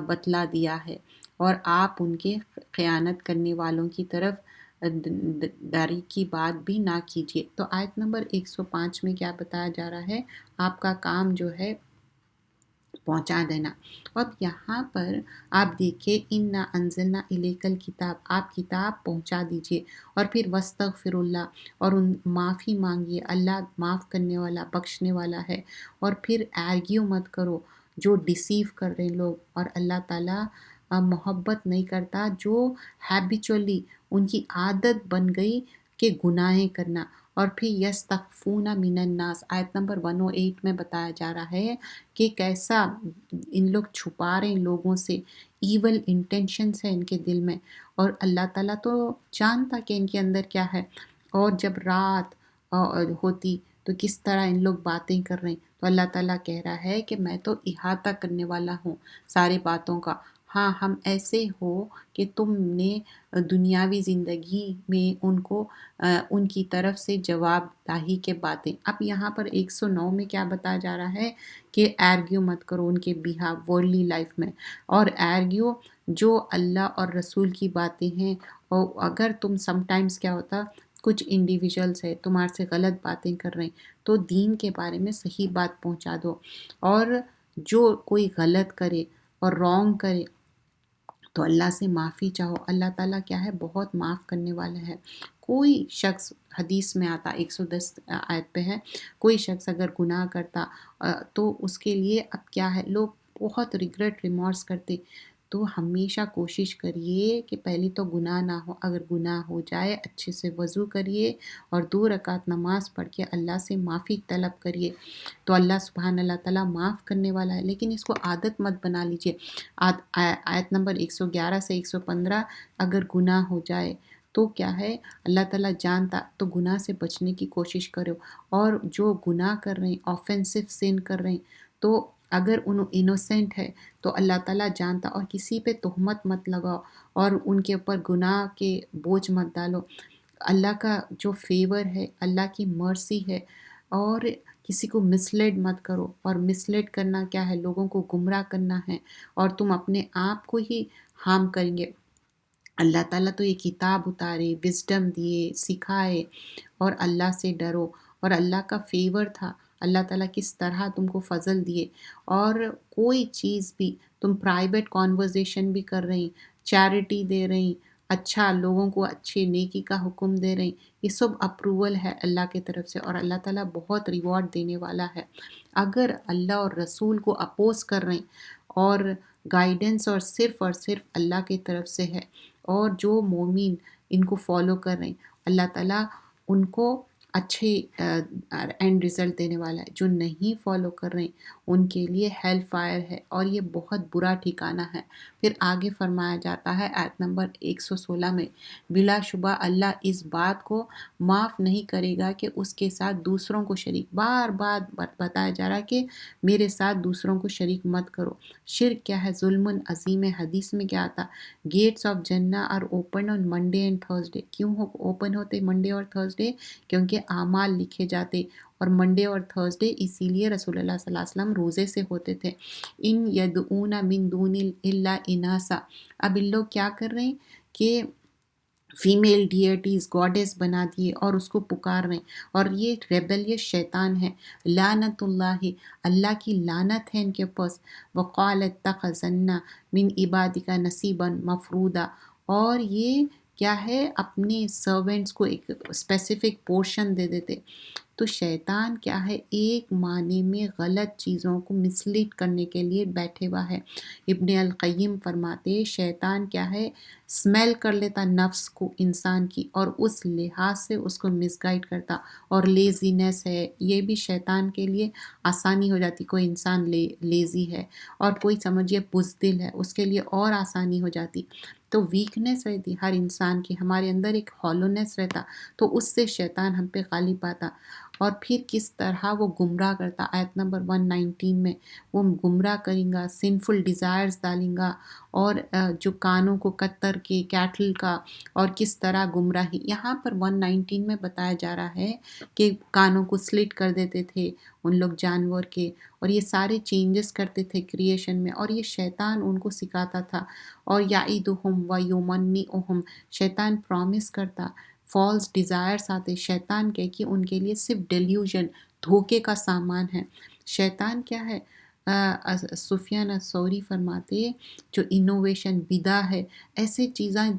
بتلا دیا ہے، اور آپ ان کے خیانت کرنے والوں کی طرف داری کی بات بھی نہ کیجیے۔ تو آیت نمبر 105 میں کیا بتایا جا رہا ہے؟ آپ کا کام جو ہے پہنچا دینا۔ اب یہاں پر آپ دیکھیں، اِنَّا أَنزَلْنَا إِلَيْكَ الْكِتَابَ، آپ کتاب پہنچا دیجئے، اور پھر وَاسْتَغْفِرُ اللَّهَ، اور معافی مانگیے، اللہ معاف کرنے والا بخشنے والا ہے۔ اور پھر آرگیو مت کرو جو ڈیسیو کر رہے لوگ، اور اللہ تعالیٰ محبت نہیں کرتا جو ہیبیچولی ان کی عادت بن گئی کہ گناہیں کرنا۔ اور پھر یستخفون من الناس، آیت نمبر 108 میں بتایا جا رہا ہے کہ کیسا ان لوگ چھپا رہے ہیں لوگوں سے، ایول انٹینشنز ہیں ان کے دل میں، اور اللہ تعالیٰ تو جانتا کہ ان کے اندر کیا ہے۔ اور جب رات ہوتی تو کس طرح ان لوگ باتیں کر رہے ہیں، تو اللہ تعالیٰ کہہ رہا ہے کہ میں تو احاطہ کرنے والا ہوں سارے باتوں کا۔ ہاں، ہم ایسے ہو کہ تم نے دنیاوی زندگی میں ان کو ان کی طرف سے جواب دہی کے باتیں۔ اب یہاں پر 109 میں کیا بتایا جا رہا ہے کہ آرگیو مت کرو ان کے بیہاف ورلڈلی لائف میں، اور آرگیو جو اللہ اور رسول کی باتیں ہیں۔ اور اگر تم سم ٹائمز کیا ہوتا، کچھ انڈیویجولز ہے تمہارے سے غلط باتیں کر رہے ہیں، تو دین کے بارے میں صحیح بات پہنچا دو، اور جو کوئی غلط کرے اور رانگ کرے تو اللہ سے معافی چاہو۔ اللہ تعالیٰ کیا ہے، بہت معاف کرنے والا ہے۔ کوئی شخص، حدیث میں آتا 110 آیت پہ ہے، کوئی شخص اگر گناہ کرتا تو اس کے لیے اب کیا ہے، لوگ بہت ریگریٹ ریمورس کرتے۔ تو ہمیشہ کوشش کریے کہ پہلے تو گناہ نہ ہو، اگر گناہ ہو جائے اچھے سے وضو کریے اور 2 رکعت نماز پڑھ کے اللہ سے معافی طلب کریے، تو اللہ سبحانہ اللہ تعالیٰ معاف کرنے والا ہے۔ لیکن اس کو عادت مت بنا لیجیے۔ آیت نمبر 111 سے 115، اگر گناہ ہو جائے تو کیا ہے، اللہ تعالیٰ جانتا، تو گناہ سے بچنے کی کوشش کرو۔ اور جو گناہ کر رہے ہیں، آفینسو سن کر رہے ہیں، تو اگر انوسینٹ ہے تو اللہ تعالیٰ جانتا، اور کسی پہ تہمت مت لگاؤ اور ان کے اوپر گناہ کے بوجھ مت ڈالو۔ اللہ کا جو فیور ہے، اللہ کی مرسی ہے، اور کسی کو مسلیڈ مت کرو، اور مسلیڈ کرنا کیا ہے، لوگوں کو گمراہ کرنا ہے، اور تم اپنے آپ کو ہی ہارم کریں گے۔ اللہ تعالیٰ تو یہ کتاب اتارے، وزڈم دیے، سکھائے، اور اللہ سے ڈرو، اور اللہ کا فیور تھا، اللہ تعالیٰ کس طرح تم کو فضل دیے۔ اور کوئی چیز بھی تم پرائیویٹ کانورزیشن بھی کر رہی، چیریٹی دے رہی، اچھا لوگوں کو اچھے نیکی کا حکم دے رہی، یہ سب اپروول ہے اللہ کی طرف سے، اور اللہ تعالیٰ بہت ریوارڈ دینے والا ہے۔ اگر اللہ اور رسول کو اپوز کر رہے ہیں، اور گائیڈنس اور صرف اللہ کی طرف سے ہے، اور جو مومن ان کو فالو کر رہے ہیں، اللہ تعالیٰ ان کو اچھے اینڈ رزلٹ دینے والا ہے۔ جو نہیں فالو کر رہے ہیں ان کے لیے ہیل فائر ہے، اور یہ بہت برا ٹھکانہ ہے۔ پھر آگے فرمایا جاتا ہے آیت نمبر 116 میں، بلا شبہ اللہ اس بات کو معاف نہیں کرے گا کہ اس کے ساتھ دوسروں کو شریک، بار بار بتایا جا رہا ہے کہ میرے ساتھ دوسروں کو شریک مت کرو۔ شرک کیا ہے، ظلم عظیم ہے۔ حدیث میں کیا آتا، گیٹس آف جنہ are open on Monday and Thursday. کیوں اوپن ہوتے منڈے اور تھرسڈے؟ کیونکہ اعمال لکھے جاتے، اور منڈے اور تھرسڈے اسی لیے رسول اللہ صلی اللہ علیہ وسلم روزے سے ہوتے تھے۔ ان یدعون من دون الا اناسا، اب ان لوگ کیا کر رہے ہیں کہ فیمیل ڈیئٹیز گاڈیس بنا دیے اور اس کو پکار رہے ہیں، اور یہ ریبیلیس شیطان ہے۔ لعنت اللہ، اللہ کی لعنت ہے ان کے پاس۔ وقال اتخذن من عبادک نصیبا مفروضا، اور یہ کیا ہے، اپنے سرونٹس کو ایک اسپیسیفک پورشن دے دیتے۔ تو شیطان کیا ہے، ایک معنی میں غلط چیزوں کو مسلیڈ کرنے کے لیے بیٹھے ہوا ہے۔ ابن القیم فرماتے، شیطان کیا ہے، سمیل کر لیتا نفس کو انسان کی، اور اس لحاظ سے اس کو مس گائیڈ کرتا۔ اور لیزینس ہے، یہ بھی شیطان کے لیے آسانی ہو جاتی، کوئی انسان لیزی ہے، اور کوئی سمجھیے بزدل ہے، اس کے لیے اور آسانی ہو جاتی۔ تو ویکنس رہتی ہر انسان کی، ہمارے اندر ایک ہالونیس رہتا، تو اس سے شیطان ہم پہ غالب آتا۔ اور پھر کس طرح وہ گمراہ کرتا. آیت نمبر 119 میں وہ گمراہ کریں گا، سنفل ڈیزائرز ڈالیں گا، اور جو کانوں کو کتر کے کیٹل کا، اور کس طرح گمراہی. یہاں پر 119 میں بتایا جا رہا ہے کہ کانوں کو سلٹ کر دیتے تھے ان لوگ جانور کے، اور یہ سارے چینجز کرتے تھے کریشن میں، اور یہ شیطان ان کو سکھاتا تھا. اور یعیدہم و یمنعہم، شیطان پرومس کرتا، فالس ڈیزائرز آتے، شیطان کہے کہ ان کے لیے صرف ڈیلیوژن، دھوکے کا سامان ہے. شیطان کیا ہے؟ سفیان الثوری فرماتے جو انوویشن بدع ہے، ایسے چیزیں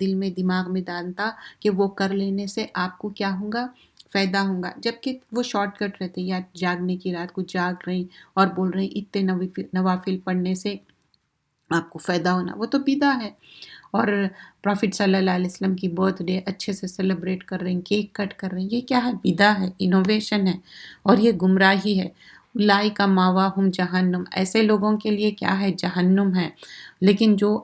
دل میں دماغ میں ڈالتا کہ وہ کر لینے سے آپ کو کیا ہوگا؟ فائدہ ہوگا. جبکہ وہ شارٹ کٹ رہتے، یا جاگنے کی رات کو جاگ رہی اور بول رہے اتنے نوافل پڑھنے سے آپ کو فائدہ ہونا، وہ تو بدع ہے. اور پروفٹ صلی اللہ علیہ وسلم کی برتھ ڈے اچھے سے سیلیبریٹ کر رہے ہیں، کیک کٹ کر رہے ہیں، یہ کیا ہے؟ بدع ہے، انوویشن ہے، اور یہ گمراہی ہے. اولئک مأواہم جہنم، ایسے لوگوں کے لیے کیا ہے؟ جہنم ہے. لیکن جو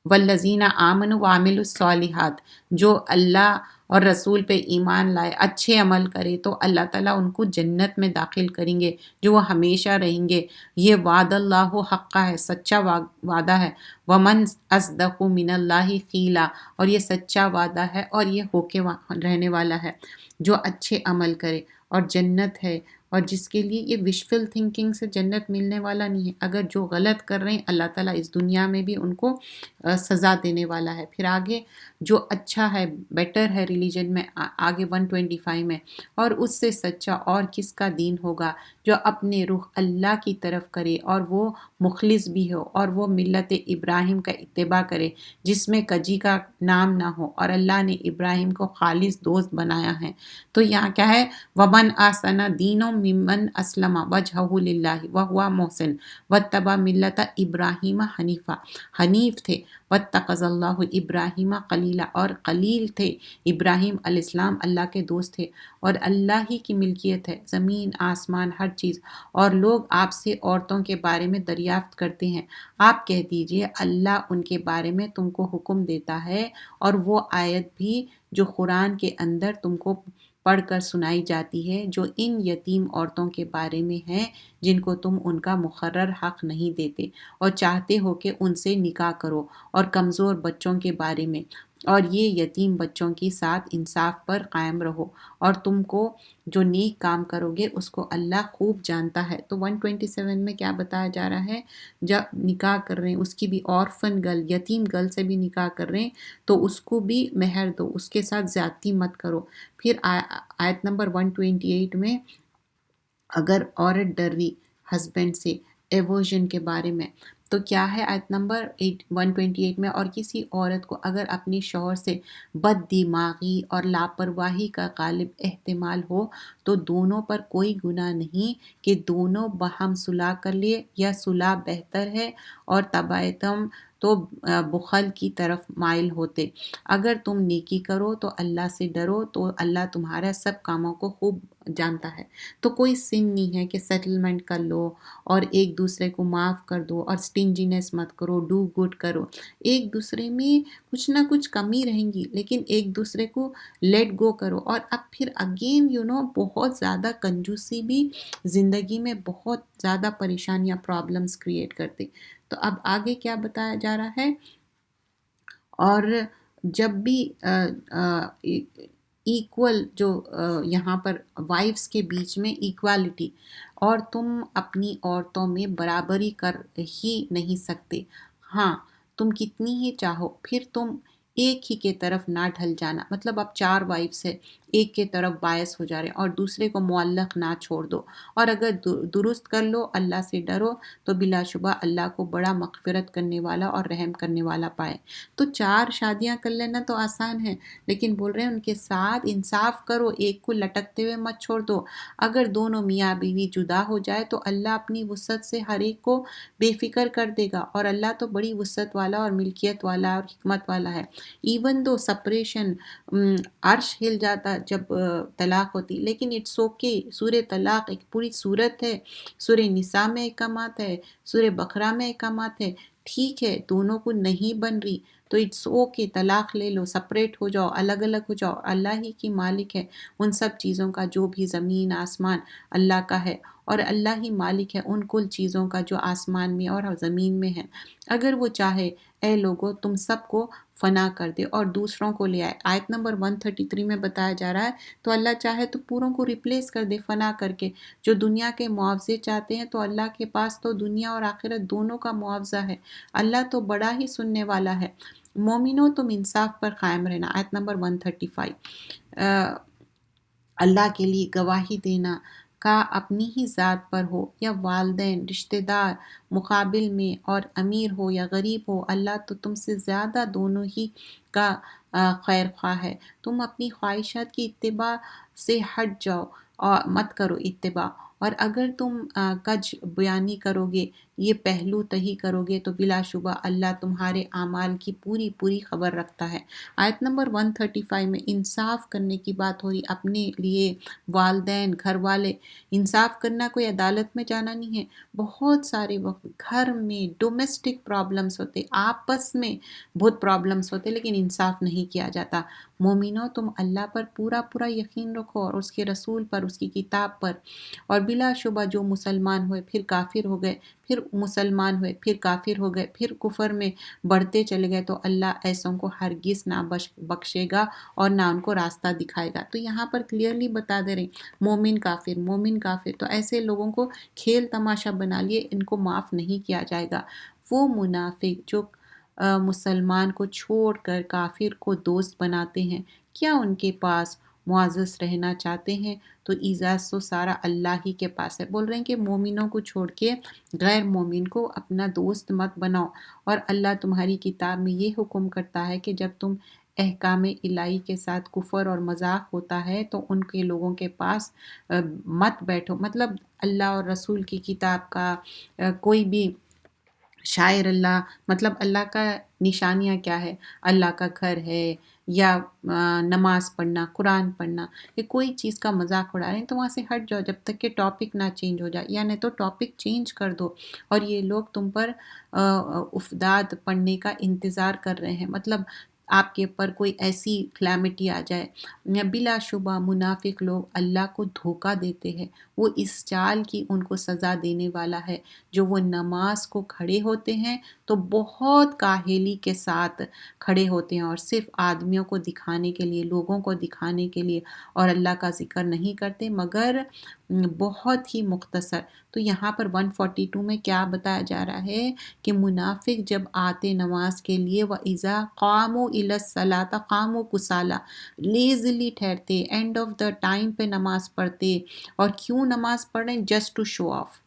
والذین آمنوا وعملوا الصالحات، جو اللہ اور رسول پہ ایمان لائے، اچھے عمل کرے، تو اللہ تعالیٰ ان کو جنت میں داخل کریں گے، جو وہ ہمیشہ رہیں گے. یہ وعد اللہ حقہ ہے، سچا وعدہ ہے. ومن اصدق من اللہ قیلا، اور یہ سچا وعدہ ہے اور یہ ہو کے رہنے والا ہے. جو اچھے عمل کرے اور جنت ہے، اور جس کے لیے یہ وشفل تھنکنگ سے جنت ملنے والا نہیں ہے. اگر جو غلط کر رہے ہیں اللہ تعالیٰ اس دنیا میں بھی ان کو سزا دینے والا ہے. پھر آگے جو اچھا ہے، بیٹر ہے ریلیجن میں، آگے 125 میں، اور اس سے سچا اور کس کا دین ہوگا جو اپنے رخ اللہ کی طرف کرے اور وہ مخلص بھی ہو، اور وہ ملت ابراہیم کا اتباع کرے جس میں کجی کا نام نہ ہو، اور اللہ نے ابراہیم کو خالص دوست بنایا ہے. تو یہاں کیا ہے؟ ومن احسن دینوں ممن اسلم وجہہ للہ وہو محسن واتبع ملت ابراہیم حنیفہ. حنیف تھے. واتخذ اللہ ابراہیم خلیلا، اور خلیل تھے ابراہیم علیہ السلام، اللہ کے دوست تھے. اور اللہ ہی کی ملکیت ہے، زمین آسمان ہر چیز. اور لوگ آپ سے عورتوں کے بارے میں دریافت کرتے ہیں، آپ کہہ دیجئے اللہ ان کے بارے میں تم کو حکم دیتا ہے. اور وہ آیت بھی جو قرآن کے اندر تم کو پڑھ کر سنائی جاتی ہے، جو ان یتیم عورتوں کے بارے میں ہے جن کو تم ان کا مقرر حق نہیں دیتے اور چاہتے ہو کہ ان سے نکاح کرو، اور کمزور بچوں کے بارے میں، اور یہ یتیم بچوں کے ساتھ انصاف پر قائم رہو، اور تم کو جو نیک کام کرو گے اس کو اللہ خوب جانتا ہے. تو 127 میں کیا بتایا جا رہا ہے؟ جب نکاح کر رہے ہیں اس کی بھی، آرفن گرل، یتیم گرل سے بھی نکاح کر رہے ہیں تو اس کو بھی مہر دو، اس کے ساتھ زیادتی مت کرو. پھر آیت نمبر 128 میں اگر عورت ڈر رہی ہسبینڈ سے ایورژن کے بارے میں، تو کیا ہے آیت نمبر 128 میں؟ اور کسی عورت کو اگر اپنی شوہر سے بد دماغی اور لاپرواہی کا غالب احتمال ہو تو دونوں پر کوئی گناہ نہیں کہ دونوں باہم صلح کر لیے، یا صلح بہتر ہے، اور تبایتم تو بخل کی طرف مائل ہوتے. اگر تم نیکی کرو تو اللہ سے ڈرو تو اللہ تمہارا سب کاموں کو خوب جانتا ہے. تو کوئی سن نہیں ہے کہ سیٹلمنٹ کر لو اور ایک دوسرے کو معاف کر دو، اور سٹنجینس مت کرو، ڈو گڈ کرو. ایک دوسرے میں کچھ نہ کچھ کمی رہیں گی، لیکن ایک دوسرے کو لیٹ گو کرو. اور اب پھر اگین بہت زیادہ کنجوسی بھی زندگی میں بہت زیادہ پریشانیاں، پرابلمس کریٹ کرتے. تو اب آگے کیا بتایا جا رہا ہے؟ اور جب بھی ایکول جو یہاں پر وائفز کے بیچ میں ایکوالٹی، اور تم اپنی عورتوں میں برابری کر ہی نہیں سکتے. ہاں تم کتنی ہی چاہو، پھر تم ایک ہی کے طرف نہ ڈھل جانا. مطلب اب 4 وائفز ہے، ایک کے طرف باعث ہو جا رہے اور دوسرے کو معلق نہ چھوڑ دو. اور اگر درست کر لو، اللہ سے ڈرو، تو بلا شبہ اللہ کو بڑا مغفرت کرنے والا اور رحم کرنے والا پائے. تو 4 شادیاں کر لینا تو آسان ہے، لیکن بول رہے ہیں ان کے ساتھ انصاف کرو، ایک کو لٹکتے ہوئے مت چھوڑ دو. اگر دونوں میاں بیوی جدا ہو جائے تو اللہ اپنی وسعت سے ہر ایک کو بے فکر کر دے گا، اور اللہ تو بڑی وسعت والا اور ملکیت والا اور حکمت والا ہے. ایون دو سپریشن، عرش ہل جاتا جب طلاق ہوتی، لیکن اٹس اوکے. سورہ طلاق ایک پوری صورت ہے، سورہ نساء میں احکامات ہے، سورہ بقرہ میں احکامات ہے. ٹھیک ہے دونوں کو نہیں بن رہی تو اٹس اوکے، طلاق لے لو، سپریٹ ہو جاؤ، الگ الگ ہو جاؤ، اللہ ہی کی مالک ہے ان سب چیزوں کا، جو بھی زمین آسمان اللہ کا ہے، اور اللہ ہی مالک ہے ان کل چیزوں کا جو آسمان میں اور زمین میں ہے۔ اگر وہ چاہے اے لوگو تم سب کو فنا کر دے اور دوسروں کو لے آئے۔ آیت نمبر 133 میں بتایا جا رہا ہے تو اللہ چاہے تو پوروں کو ریپلیس کر دے فنا کر کے۔ جو دنیا کے معاوضے چاہتے ہیں تو اللہ کے پاس تو دنیا اور آخرت دونوں کا معاوضہ ہے، اللہ تو بڑا ہی سننے والا ہے۔ مومنوں تم انصاف پر قائم رہنا، آیت نمبر 135۔ اللہ کے لیے گواہی دینا کا اپنی ہی ذات پر ہو یا والدین، رشتہ دار مقابل میں، اور امیر ہو یا غریب ہو، اللہ تو تم سے زیادہ دونوں ہی کا خیر خواہ ہے۔ تم اپنی خواہشات کی اتباع سے ہٹ جاؤ اور مت کرو اتباع، اور اگر تم کج بیانی کرو گے، یہ پہلو تہی کرو گے، تو بلا شبہ اللہ تمہارے اعمال کی پوری پوری خبر رکھتا ہے۔ آیت نمبر 135 میں انصاف کرنے کی بات ہو رہی، اپنے لیے، والدین، گھر والے۔ انصاف کرنا کوئی عدالت میں جانا نہیں ہے۔ بہت سارے وقت گھر میں ڈومیسٹک پرابلمس ہوتے، آپس میں بہت پرابلمس ہوتے، لیکن انصاف نہیں کیا جاتا۔ مومنوں تم اللہ پر پورا پورا یقین رکھو اور اس کے رسول پر، اس کی کتاب پر، اور بلا شبہ جو مسلمان ہوئے پھر کافر ہو گئے، پھر مسلمان ہوئے پھر کافر ہو گئے، پھر کفر میں بڑھتے چلے گئے، تو اللہ ایسوں کو ہرگز نہ بخشے گا اور نہ ان کو راستہ دکھائے گا۔ تو یہاں پر کلیئرلی بتا دے رہے ہیں مومن کافر، مومن کافر، تو ایسے لوگوں کو کھیل تماشا بنا لیے، ان کو معاف نہیں کیا جائے گا۔ وہ منافق جو مسلمان کو چھوڑ کر کافر کو دوست بناتے ہیں، کیا ان کے پاس معزز رہنا چاہتے ہیں؟ تو اعزاز تو سارا اللہ ہی کے پاس ہے۔ بول رہے ہیں کہ مومنوں کو چھوڑ کے غیر مومن کو اپنا دوست مت بناؤ، اور اللہ تمہاری کتاب میں یہ حکم کرتا ہے کہ جب تم احکام الہی کے ساتھ کفر اور مذاق ہوتا ہے تو ان کے لوگوں کے پاس مت بیٹھو، مطلب اللہ اور رسول کی کتاب کا کوئی بھی شاعر اللہ، مطلب اللہ کا نشانیاں کیا ہے، اللہ کا گھر ہے، یا نماز پڑھنا، قرآن پڑھنا، یا کوئی چیز کا مذاق اڑا رہے ہیں تو وہاں سے ہٹ جاؤ جب تک کہ ٹاپک نہ چینج ہو جائے، یا نہیں تو ٹاپک چینج کر دو۔ اور یہ لوگ تم پر افداد پڑھنے کا انتظار کر رہے ہیں، مطلب آپ کے اوپر کوئی ایسی کلیمٹی آ جائے۔ بلا شبہ منافق لوگ اللہ کو دھوکہ دیتے ہیں، وہ اس چال کی ان کو سزا دینے والا ہے۔ جو وہ نماز کو کھڑے ہوتے ہیں تو بہت کاہلی کے ساتھ کھڑے ہوتے ہیں، اور صرف آدمیوں کو دکھانے کے لیے، لوگوں کو دکھانے کے لیے، اور اللہ کا ذکر نہیں کرتے مگر بہت ہی مختصر۔ تو یہاں پر 142 میں کیا بتایا جا رہا ہے کہ منافق جب آتے نماز کے لیے، وَإِذَا قَامُوا إِلَى الصَّلَاةِ قَامُوا كُسَالَىٰ، لیزلی ٹھہرتے، اینڈ آف دا ٹائم پہ نماز پڑھتے، اور کیوں نماز پڑھ رہے ہیں؟ Just to show off.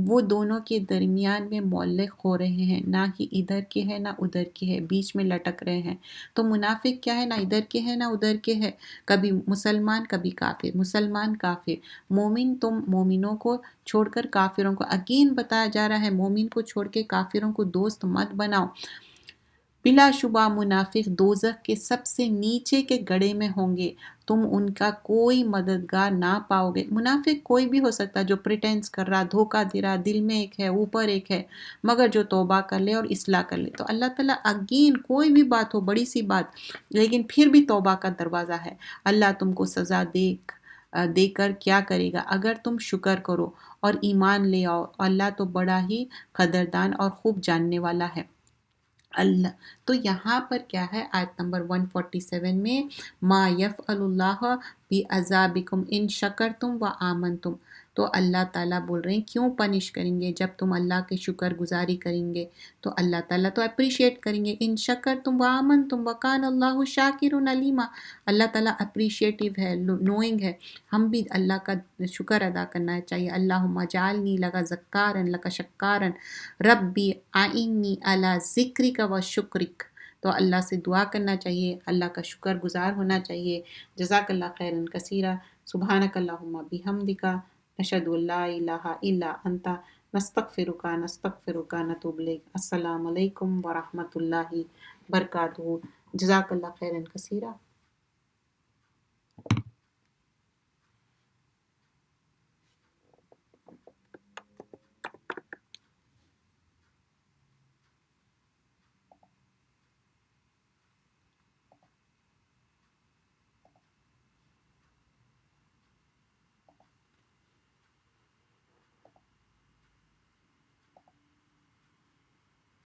وہ دونوں کے درمیان میں معلق ہو رہے ہیں، نہ ہی ادھر کے ہے نہ ادھر کے ہے، بیچ میں لٹک رہے ہیں۔ تو منافق کیا ہے؟ نہ ادھر کے ہے نہ ادھر کے ہے، کبھی مسلمان کبھی کافر، مسلمان کافر۔ مومن تم مومنوں کو چھوڑ کر کافروں کو، اگین بتایا جا رہا ہے مومن کو چھوڑ کے کافروں کو دوست مت بناؤ۔ بلا شبہ منافق دوزخ کے سب سے نیچے کے گڑھے میں ہوں گے، تم ان کا کوئی مددگار نہ پاؤ گے۔ منافق کوئی بھی ہو سکتا ہے، جو پریٹینس کر رہا، دھوکہ دے رہا، دل میں ایک ہے اوپر ایک ہے، مگر جو توبہ کر لے اور اصلاح کر لے تو اللہ تعالیٰ اگین کوئی بھی بات ہو، بڑی سی بات، لیکن پھر بھی توبہ کا دروازہ ہے۔ اللہ تم کو سزا دے کر کیا کرے گا اگر تم شکر کرو اور ایمان لے آؤ، اللہ تو بڑا ہی قدردان اور خوب جاننے والا ہے۔ اللہ تو یہاں پر کیا ہے، آیت نمبر 147 میں ما یفعل اللہ بعذابکم ان شکرتم و آمنتم، تو اللہ تعالیٰ بول رہے ہیں کیوں پنش کریں گے جب تم اللہ کے شکر گزاری کریں گے، تو اللہ تعالیٰ تو اپریشیٹ کریں گے۔ ان شکرتم و آمنتم وکان اللہ شاکر علیما، اللہ تعالیٰ اپریشیٹو ہے، نوئنگ ہے، ہم بھی اللہ کا شکر ادا کرنا چاہیے۔ اللہم اجعلنی لک ذکارا لک شکارا ربی اعنی علی ذکرک و شکرک، تو اللہ سے دعا کرنا چاہیے، اللہ کا شکر گزار ہونا چاہیے۔ جزاک اللہ خیرا کثیرا، سبحانک اللہم بحمدک، نشہد ان لا الہ الا انت، نستغفرک نتوب الیک۔ السلام علیکم ورحمۃ اللہ وبرکاتہ۔ جزاک اللہ خیرا کثیرا۔